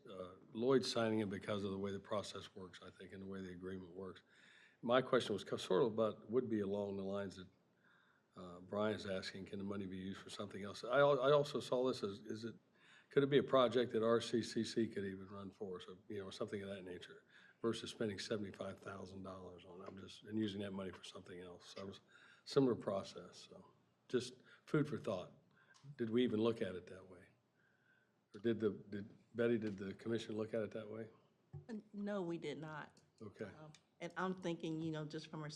Speaker 5: Lloyd's signing it because of the way the process works, I think, and the way the agreement works. My question was sort of about, would be along the lines that Brian's asking, can the money be used for something else? I also saw this as, could it be a project that RCCC could even run for us, or something of that nature, versus spending $75,000 on it? And using that money for something else. So it was a similar process, so just food for thought. Did we even look at it that way? Or did the commission look at it that way?
Speaker 19: No, we did not.
Speaker 5: Okay.
Speaker 19: And I'm thinking, just from a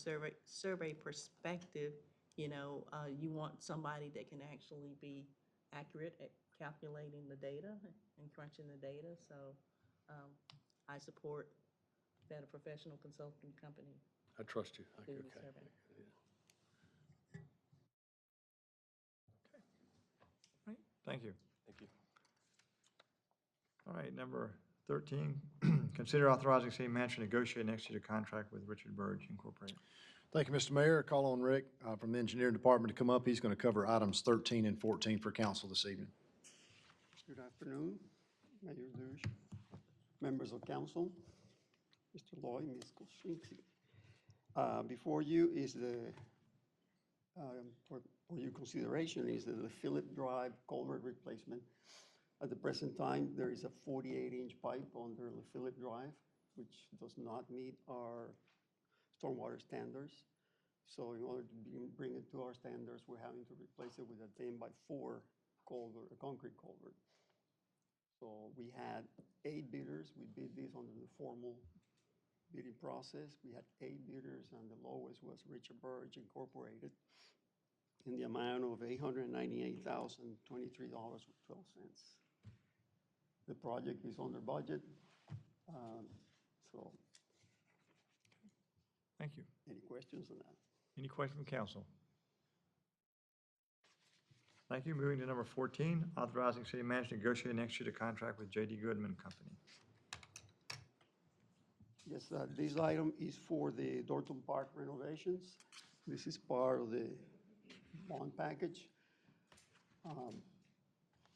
Speaker 19: survey perspective, you want somebody that can actually be accurate at calculating the data and crunching the data. So I support that a professional consulting company
Speaker 5: I trust you.
Speaker 19: do
Speaker 5: Okay.
Speaker 19: the survey.
Speaker 1: Right, thank you.
Speaker 18: Thank you.
Speaker 1: All right, number 13, consider authorizing city manager to negotiate and execute a contract with Richard Burge Incorporated.
Speaker 3: Thank you, Mr. Mayor. Call on Rick from the engineering department to come up. He's going to cover items 13 and 14 for council this evening.
Speaker 20: Good afternoon, Mayor Luge, members of council, Mr. Lloyd, Ms. Kolshinsky. Before you is for your consideration is the Phillip Drive culvert replacement. At the present time, there is a 48-inch pipe under the Phillip Drive, which does not meet our stormwater standards. So in order to bring it to our standards, we're having to replace it with a 10x4 culvert, a concrete culvert. So we had 8 bidders. We bid this under the formal bidding process. We had 8 bidders, and the lowest was Richard Burge Incorporated in the amount of $898,023.12. The project is under budget. So,
Speaker 1: Thank you.
Speaker 20: any questions on that?
Speaker 1: Any questions from council? Thank you. Moving to number 14, authorizing city manager to negotiate and execute a contract with J.D. Goodman Company.
Speaker 20: Yes, this item is for the Dorton Park renovations. This is part of the bond package.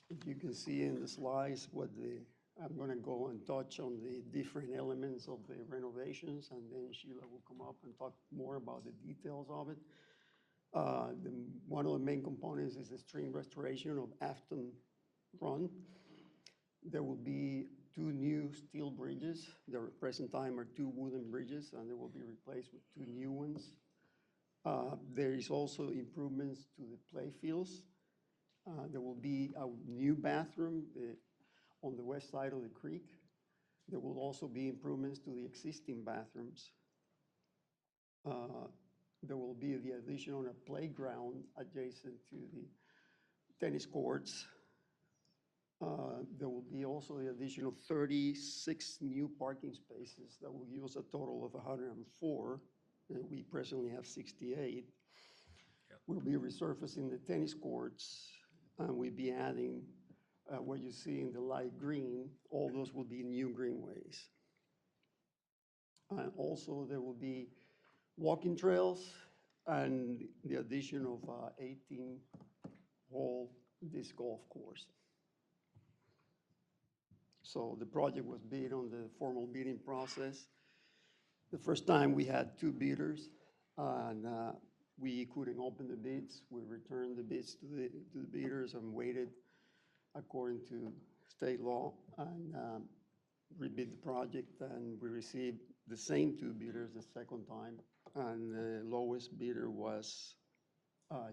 Speaker 20: If you can see in the slides I'm going to go and touch on the different elements of the renovations, and then Sheila will come up and talk more about the details of it. One of the main components is the stream restoration of Afton Run. There will be 2 new steel bridges. There at present time are 2 wooden bridges, and they will be replaced with 2 new ones. There is also improvements to the play fields. There will be a new bathroom on the west side of the creek. There will also be improvements to the existing bathrooms. There will be the addition on a playground adjacent to the tennis courts. There will be also the additional 36 new parking spaces that will give us a total of 104. And we presently have 68. We'll be resurfacing the tennis courts, and we'll be adding what you see in the light green. All those will be new greenways. And also, there will be walking trails and the addition of 18-hole disc golf course. So the project was bid on the formal bidding process. The first time we had 2 bidders, and we couldn't open the bids. We returned the bids to the bidders and waited according to state law, and rebid the project, and we received the same 2 bidders the second time, and the lowest bidder was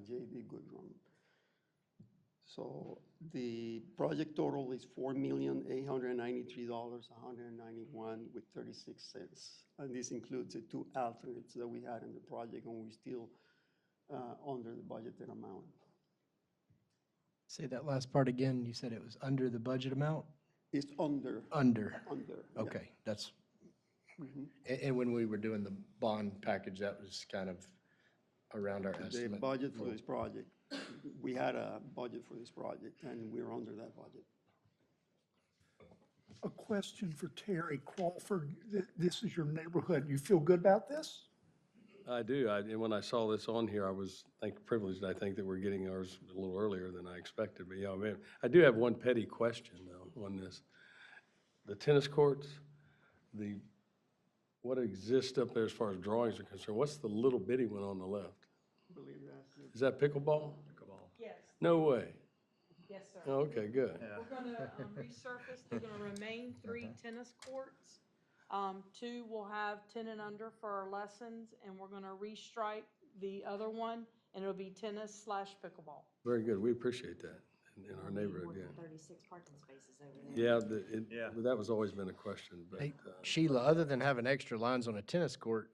Speaker 20: J.D. Goodrum. So the project total is $4,893,191.36. And this includes the 2 alternates that we had in the project, and we're still under the budgeted amount.
Speaker 7: Say that last part again. You said it was under the budget amount?
Speaker 20: It's under.
Speaker 7: Under.
Speaker 20: Under. Yeah.
Speaker 7: Okay, that's,
Speaker 20: Mhm.
Speaker 7: and when we were doing the bond package, that was kind of around our estimate.
Speaker 20: The budget for this project, we had a budget for this project, and we're under that budget.
Speaker 12: A question for Terry Crawford. This is your neighborhood. You feel good about this?
Speaker 5: I do. And when I saw this on here, I was privileged, I think, that we're getting ours a little earlier than I expected. But yeah, I do have one petty question though on this. The tennis courts, what exists up there as far as drawings are concerned, what's the little bitty one on the left?
Speaker 20: I believe that's it.
Speaker 5: Is that pickleball?
Speaker 8: Yes,
Speaker 5: No way.
Speaker 8: yes, sir.
Speaker 5: Oh, okay, good.
Speaker 8: We're gonna resurface, they're gonna remain 3 tennis courts. 2 will have 10 and under for our lessons, and we're gonna restripe the other one, and it'll be tennis/pickleball.
Speaker 5: Very good. We appreciate that in our neighborhood, yeah.
Speaker 2: 36 parking spaces over there.
Speaker 5: Yeah, that was always been a question, but.
Speaker 7: Hey, Sheila, other than having extra lines on a tennis court,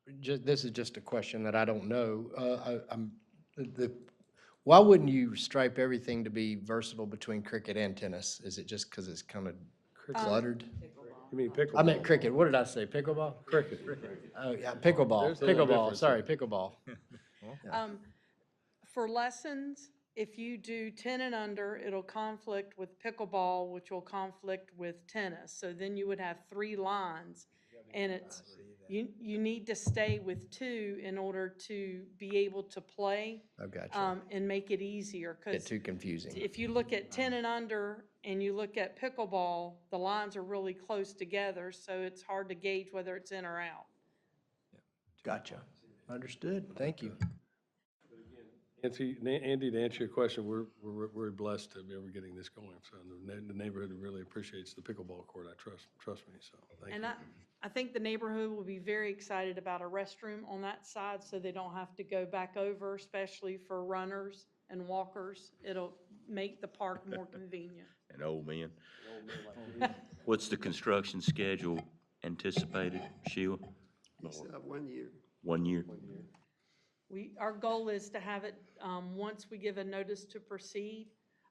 Speaker 7: this is just a question that I don't know. Why wouldn't you stripe everything to be versatile between cricket and tennis? Is it just because it's kind of cluttered?
Speaker 5: You mean pickleball?
Speaker 7: I meant cricket. What did I say? Pickleball?
Speaker 5: Cricket.
Speaker 7: Oh, yeah, pickleball.
Speaker 5: There's a little
Speaker 7: Pickleball,
Speaker 5: difference
Speaker 7: sorry,
Speaker 5: there.
Speaker 7: pickleball.
Speaker 8: For lessons, if you do 10 and under, it'll conflict with pickleball, which will conflict with tennis. So then you would have 3 lines, and you need to stay with 2 in order to be able to play.
Speaker 7: Oh, gotcha.
Speaker 8: And make it easier,
Speaker 7: Get
Speaker 8: because
Speaker 7: too confusing.
Speaker 8: if you look at 10 and under and you look at pickleball, the lines are really close together, so it's hard to gauge whether it's in or out.
Speaker 7: Gotcha. Understood. Thank you.
Speaker 5: Andy, to answer your question, we're blessed to be able getting this going. So the neighborhood really appreciates the pickleball court. I trust me, so thank you.
Speaker 8: And I think the neighborhood will be very excited about a restroom on that side, so they don't have to go back over, especially for runners and walkers. It'll make the park more convenient.
Speaker 6: And old men. What's the construction schedule anticipated, Sheila?
Speaker 20: It's 1 year.
Speaker 6: 1 year?
Speaker 8: Our goal is to have it, once we give a notice to proceed,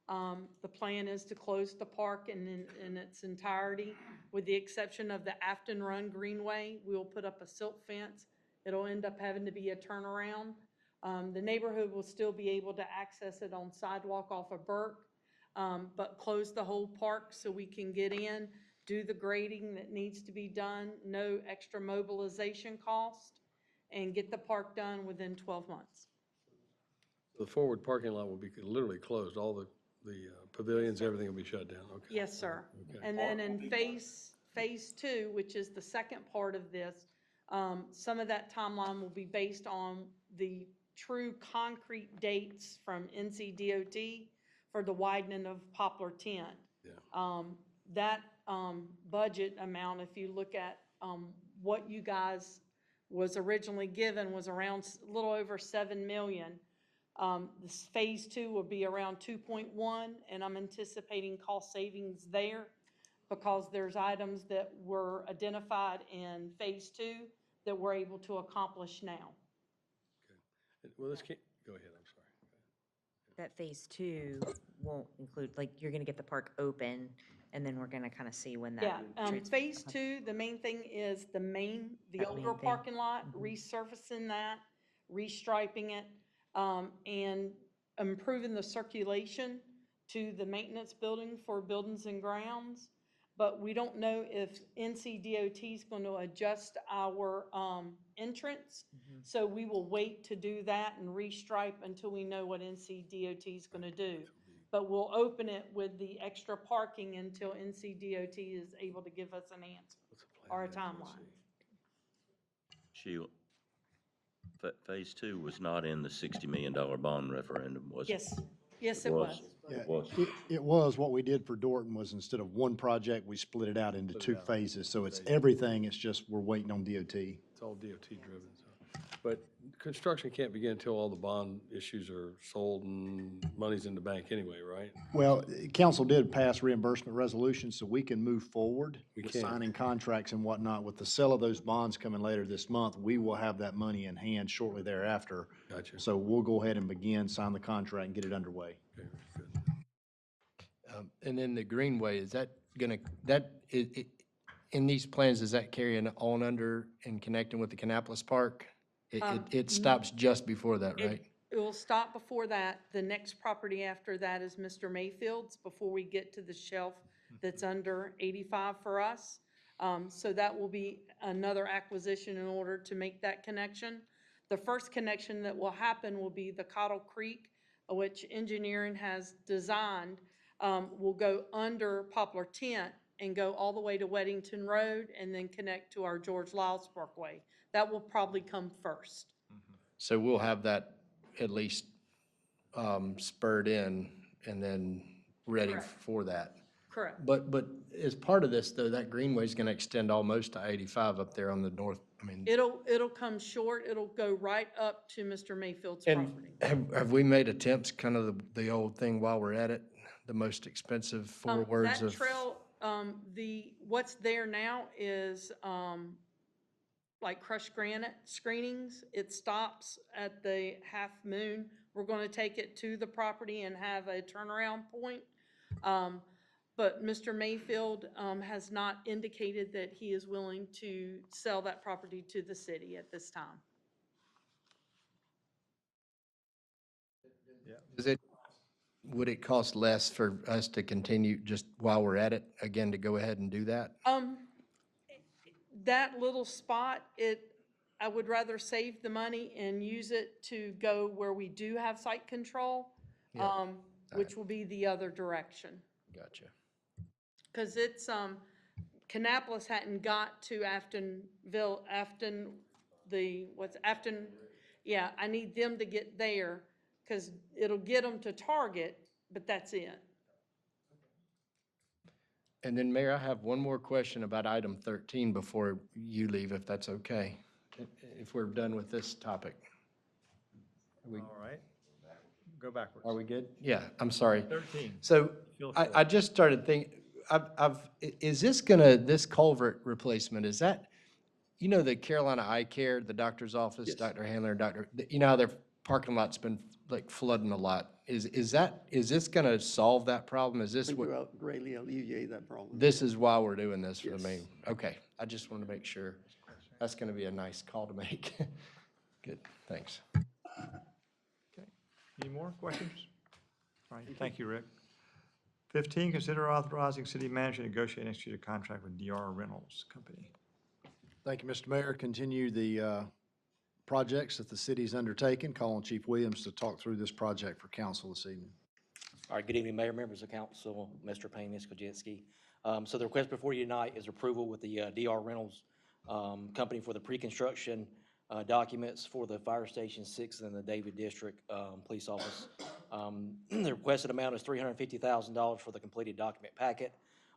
Speaker 8: the plan is to close the park in its entirety, with the exception of the Afton Run Greenway. We'll put up a silt fence. It'll end up having to be a turnaround. The neighborhood will still be able to access it on sidewalk off of Burke, but close the whole park so we can get in, do the grading that needs to be done, no extra mobilization cost, and get the park done within 12 months.
Speaker 5: The forward parking lot will be literally closed. All the pavilions, everything will be shut down. Okay.
Speaker 8: Yes, sir.
Speaker 5: Okay.
Speaker 8: And then in phase 2, which is the second part of this, some of that timeline will be based on the true concrete dates from NCDOT for the widening of Poplar 10.
Speaker 5: Yeah.
Speaker 8: That budget amount, if you look at what you guys
Speaker 21: was originally given was around a little over 7 million. This phase 2 will be around 2.1, and I'm anticipating cost savings there because there's items that were identified in phase 2 that we're able to accomplish now.
Speaker 5: Well, this can't, go ahead, I'm sorry.
Speaker 2: That phase 2 won't include, like, you're gonna get the park open, and then we're gonna kind of see when that.
Speaker 21: Yeah, phase 2, the main thing is the
Speaker 2: That
Speaker 21: older
Speaker 2: main thing.
Speaker 21: parking lot, resurfacing that, restriping it, and improving the circulation to the maintenance building for buildings and grounds. But we don't know if NCDOT is going to adjust our entrance. So we will wait to do that and restripe until we know what NCDOT is going to do. But we'll open it with the extra parking until NCDOT is able to give us an answer or a timeline.
Speaker 6: Sheila, phase 2 was not in the $60 million bond referendum, was it?
Speaker 21: Yes, yes, it was.
Speaker 6: It was.
Speaker 3: It was, what we did for Dorton was instead of one project, we split it out into two phases. So it's everything, it's just we're waiting on DOT.
Speaker 5: It's all DOT driven, so. But construction can't begin until all the bond issues are sold and money's in the bank anyway, right?
Speaker 3: Well, council did pass reimbursement resolutions, so we can move forward with
Speaker 5: can.
Speaker 3: signing contracts and whatnot. With the sale of those bonds coming later this month, we will have that money in hand shortly thereafter.
Speaker 5: Gotcha.
Speaker 3: So we'll go ahead and begin, sign the contract and get it underway.
Speaker 5: Okay, good.
Speaker 7: And then the Greenway, is that gonna, in these plans, does that carry on under and connecting with the Kannapolis Park? It stops just before that, right?
Speaker 21: It will stop before that. The next property after that is Mr. Mayfield's before we get to the shelf that's under 85 for us. So that will be another acquisition in order to make that connection. The first connection that will happen will be the Cottle Creek, which engineering has designed, will go under Poplar Tent and go all the way to Weddington Road and then connect to our George Lyles Parkway. That will probably come first.
Speaker 7: So we'll have that at least spurred in and then ready
Speaker 21: Correct.
Speaker 7: for that.
Speaker 21: Correct.
Speaker 7: But as part of this, though, that Greenway's gonna extend almost to 85 up there on the north, I mean.
Speaker 21: It'll come short. It'll go right up to Mr. Mayfield's
Speaker 7: And
Speaker 21: property.
Speaker 7: have we made attempts, kind of the old thing while we're at it, the most expensive 4 words
Speaker 21: That
Speaker 7: of?
Speaker 21: trail, what's there now is, like crushed granite screenings. It stops at the Half Moon. We're gonna take it to the property and have a turnaround point. But Mr. Mayfield, has not indicated that he is willing to sell that property to the city at this time.
Speaker 7: Would it cost less for us to continue just while we're at it, again, to go ahead and do that?
Speaker 21: That little spot, I would rather save the money and use it to go where we do have site control,
Speaker 7: Yeah.
Speaker 21: which will be the other direction.
Speaker 7: Gotcha.
Speaker 21: Because it's, Kannapolis hadn't got to Afton, yeah, I need them to get there, because it'll get them to Target, but that's it.
Speaker 7: And then, Mayor, I have one more question about item 13 before you leave, if that's okay, if we're done with this topic.
Speaker 1: All right. Go backwards.
Speaker 7: Are we good? Yeah, I'm sorry.
Speaker 1: 13.
Speaker 7: So
Speaker 1: Feel
Speaker 7: I
Speaker 1: free.
Speaker 7: just started thinking, is this culvert replacement, is that, the Carolina Eye Care, the doctor's office, Dr. Handler, how their parking lot's been like flooding a lot. Is this gonna solve that problem? Is this what?
Speaker 20: Will greatly alleviate that problem.
Speaker 7: This is why we're doing this for the
Speaker 20: Yes.
Speaker 7: main, okay. I just want to make sure. That's going to be a nice call to make. Good, thanks.
Speaker 1: Okay. Any more questions? All right, thank you, Rick. 15, consider authorizing city manager to negotiate and execute a contract with DR Reynolds Company.
Speaker 3: Thank you, Mr. Mayor. Continue the projects that the city's undertaken. Call on Chief Williams to talk through this project for council this evening.
Speaker 22: All right, good evening, Mayor, members of council, Mr. Payne, Ms. Kozinski. So the request before you tonight is approval with the DR Reynolds Company for the pre-construction documents for the Fire Station 6 and the David District Police Office. The requested amount is $350,000 for the completed document packet.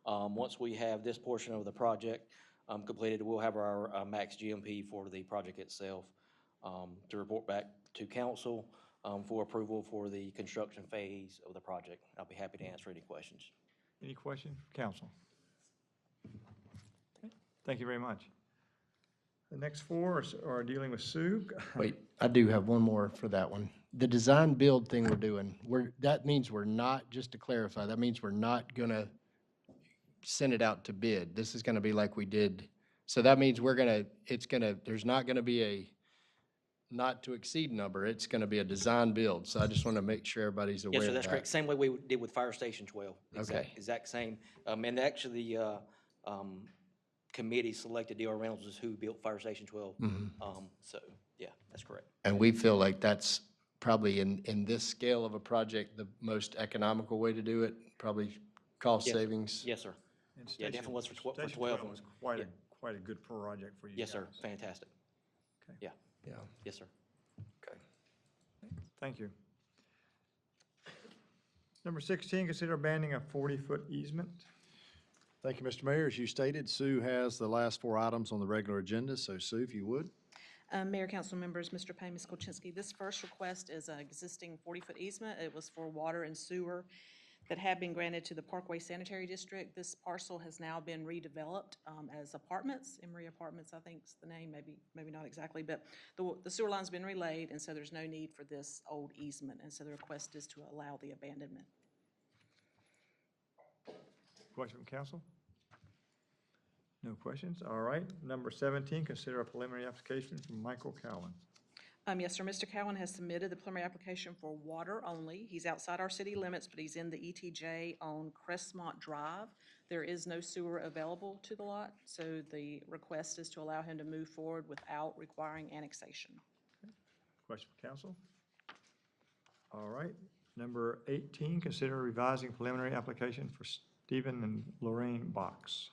Speaker 22: Once we have this portion of the project completed, we'll have our max GMP for the project itself to report back to council for approval for the construction phase of the project. I'll be happy to answer any questions.
Speaker 1: Any questions from council? Okay, thank you very much. The next four are dealing with Sue.
Speaker 7: Wait, I do have one more for that one. The design build thing we're doing, that means we're not, just to clarify, that means we're not gonna send it out to bid. This is gonna be like we did. So that means there's not gonna be a not to exceed number. It's gonna be a design build. So I just want to make sure everybody's aware
Speaker 22: Yes,
Speaker 7: of
Speaker 22: sir, that's
Speaker 7: that.
Speaker 22: correct. Same way we did with Fire Station 12.
Speaker 7: Okay.
Speaker 22: Exact same. And actually, committee selected D.R. Reynolds as who built Fire Station 12. So, yeah, that's correct.
Speaker 7: And we feel like that's probably in this scale of a project, the most economical way to do it, probably cost
Speaker 22: Yes.
Speaker 7: savings.
Speaker 22: Yes, sir.
Speaker 1: And
Speaker 22: Yeah,
Speaker 1: Station-
Speaker 22: definitely was for 12.
Speaker 1: Station 12 was quite a good project for you
Speaker 22: Yes, sir.
Speaker 1: guys.
Speaker 22: Fantastic.
Speaker 1: Okay.
Speaker 22: Yeah.
Speaker 7: Yeah.
Speaker 22: Yes, sir.
Speaker 1: Thank you. Number 16, consider abandoning a 40-foot easement.
Speaker 3: Thank you, Mr. Mayor. As you stated, Sue has the last four items on the regular agenda, so Sue, if you would.
Speaker 8: Mayor, council members, Mr. Payne, Ms. Kolchinsky, this first request is an existing 40-foot easement. It was for water and sewer that had been granted to the Parkway Sanitary District. This parcel has now been redeveloped as apartments. Emery Apartments, I think is the name, maybe not exactly, but the sewer line's been relayed, and so there's no need for this old easement, and so the request is to allow the abandonment.
Speaker 1: Question from council? No questions? All right. Number 17, consider a preliminary application from Michael Cowan.
Speaker 8: Yes, sir. Mr. Cowan has submitted the preliminary application for water only. He's outside our city limits, but he's in the ETJ on Crestmont Drive. There is no sewer available to the lot, so the request is to allow him to move forward without requiring annexation.
Speaker 1: Question from council? All right. Number 18, consider revising preliminary application for Stephen and Lorraine Box.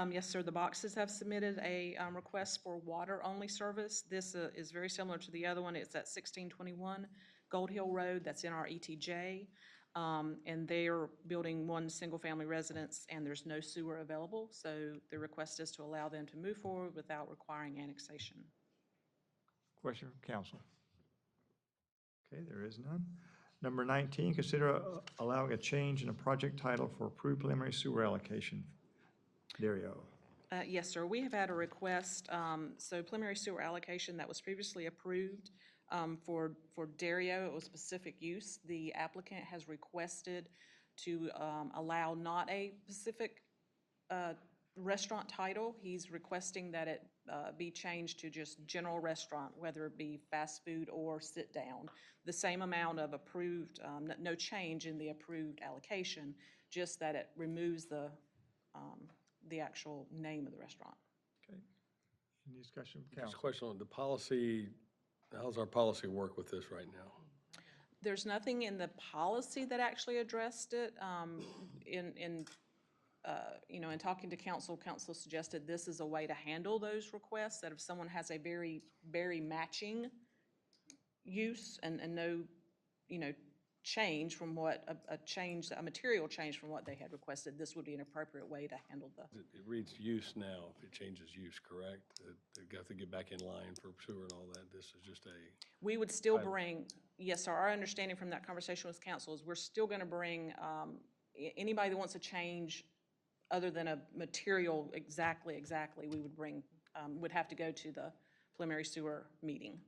Speaker 8: Yes, sir. The boxes have submitted a request for water-only service. This is very similar to the other one. It's at 1621 Gold Hill Road. That's in our ETJ. And they're building one single-family residence, and there's no sewer available. So the request is to allow them to move forward without requiring annexation.
Speaker 1: Question from council? Okay, there is none. Number 19, consider allowing a change in a project title for approved preliminary sewer allocation. Dario.
Speaker 8: Yes, sir. We have had a request, so preliminary sewer allocation that was previously approved for Dario, it was specific use. The applicant has requested to allow not a specific restaurant title. He's requesting that it be changed to just general restaurant, whether it be fast food or sit down. The same amount of approved, no change in the approved allocation, just that it removes the actual name of the restaurant.
Speaker 1: Okay. Any discussion from
Speaker 5: Just a
Speaker 1: council?
Speaker 5: question on the policy, how's our policy work with this right now?
Speaker 8: There's nothing in the policy that actually addressed it. In talking to council, council suggested this is a way to handle those requests, that if someone has a very matching use and no, change from what, a material change from what they had requested, this would be an appropriate way to handle the.
Speaker 5: It reads use now, if it changes use, correct? They have to get back in line for sewer and all that. This is just a.
Speaker 8: We would still bring, yes, sir, our understanding from that conversation with council is we're still gonna bring, anybody that wants to change other than a material exactly, we would bring, would have to go to the preliminary sewer meeting.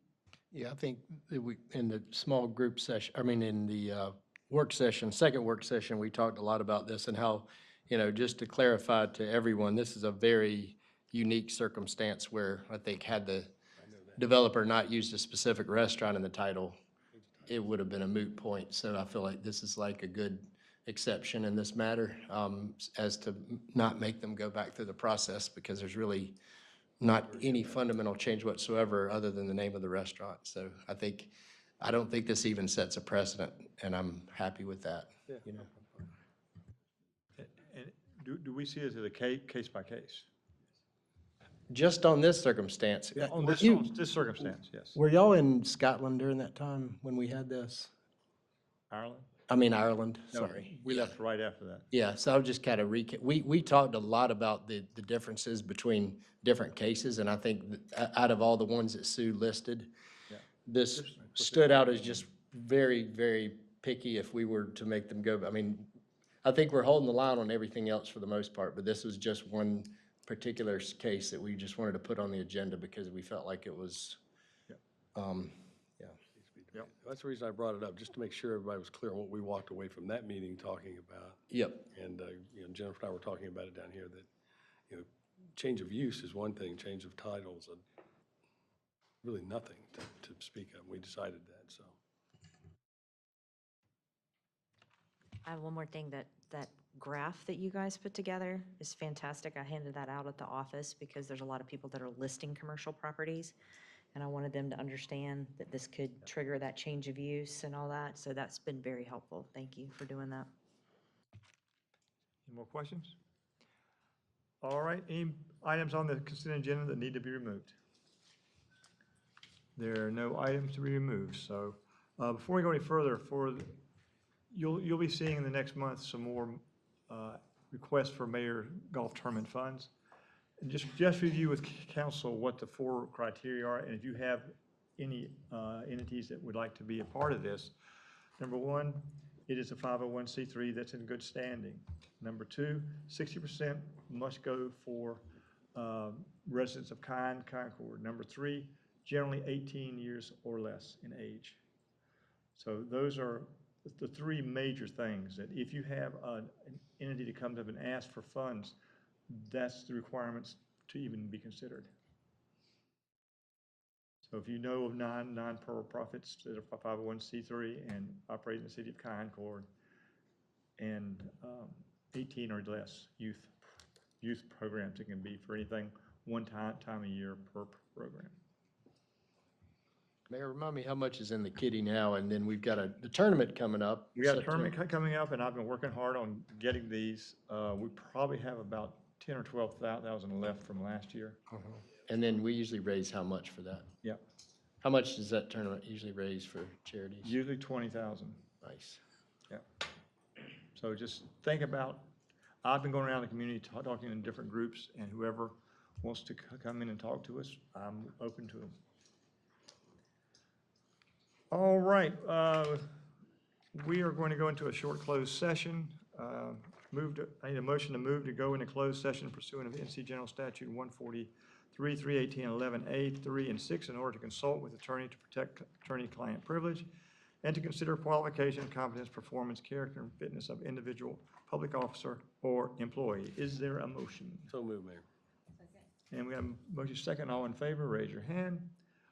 Speaker 7: Yeah, I think that in the small group session, in the work session, second work session, we talked a lot about this and how, just to clarify to everyone, this is a very unique circumstance where I think had the developer not used a specific restaurant in the title, it would have been a moot point. So I feel like this is like a good exception in this matter, as to not make them go back through the process, because there's really not any fundamental change whatsoever other than the name of the restaurant. So I don't think this even sets a precedent, and I'm happy with that.
Speaker 5: Yeah.
Speaker 1: And do we see it as a case by case?
Speaker 7: Just on this circumstance.
Speaker 1: On this circumstance, yes.
Speaker 7: Were y'all in Scotland during that time when we had this?
Speaker 1: Ireland?
Speaker 7: Ireland,
Speaker 1: No,
Speaker 7: sorry.
Speaker 1: we
Speaker 7: Yeah.
Speaker 1: left right after that.
Speaker 7: Yeah, so I'll just kind of we talked a lot about the differences between different cases, and I think out of all the ones that Sue listed,
Speaker 1: Yeah.
Speaker 7: this
Speaker 1: Just push it
Speaker 7: stood out
Speaker 1: down.
Speaker 7: as just very, very picky if we were to make them go. I mean, I think we're holding the line on everything else for the most part, but this was just one particular case that we just wanted to put on the agenda because we felt like it was,
Speaker 1: Yep.
Speaker 7: Yeah.
Speaker 1: Yep.
Speaker 5: That's the reason I brought it up, just to make sure everybody was clear on what we walked away from that meeting talking about.
Speaker 7: Yep.
Speaker 5: And, Jennifer and I were talking about it down here, that, change of use is one thing, change of titles, really nothing to speak of. We decided that, so.
Speaker 2: I have one more thing, that graph that you guys put together is fantastic. I handed that out at the office because there's a lot of people that are listing commercial properties. And I wanted them to understand that this could trigger that change of use and all that. So that's been very helpful. Thank you for doing that.
Speaker 1: Any more questions? All right, any items on the consent agenda that need to be removed? There are no items to be removed, so before we go any further, you'll be seeing in the next month some more requests for mayor golf tournament funds. And just review with council what the 4 criteria are, and if you have any entities that would like to be a part of this. Number 1, it is a 501c3 that's in good standing. Number 2, 60% must go for residents of Concord. Number 3, generally 18 years or less in age. So those are the 3 major things, that if you have an entity that comes up and asks for funds, that's the requirements to even be considered. So if you know of non-profits that are 501c3 and operate in the city of Concord, and 18 or less youth programs, it can be for anything one time a year per program.
Speaker 7: Mayor, remind me how much is in the kitty now, and then we've got the tournament coming up.
Speaker 1: We got a tournament coming up, and I've been working hard on getting these. We probably have about 10 or 12,000 left from last year.
Speaker 7: And then we usually raise how much for that?
Speaker 1: Yeah.
Speaker 7: How much does that tournament usually raise for charities?
Speaker 1: Usually 20,000.
Speaker 7: Nice.
Speaker 1: Yeah. So just think about, I've been going around the community talking in different groups, and whoever wants to come in and talk to us, I'm open to them. All right, we are going to go into a short closed session. I need a motion to move to go into closed session pursuant of NC General Statute 143, 318, 11A, 3, and 6 in order to consult with attorney to protect attorney-client privilege and to consider qualification, competence, performance, character, and fitness of individual public officer or employee. Is there a motion?
Speaker 5: So moved, Mayor.
Speaker 1: And we have a motion second. All in favor, raise your hand.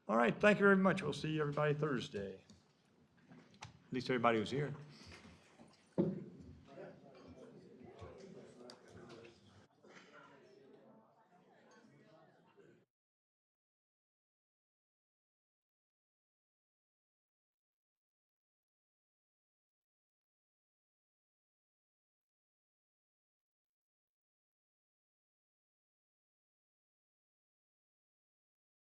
Speaker 1: All right, thank you very much. We'll see everybody Thursday. At least everybody who's here.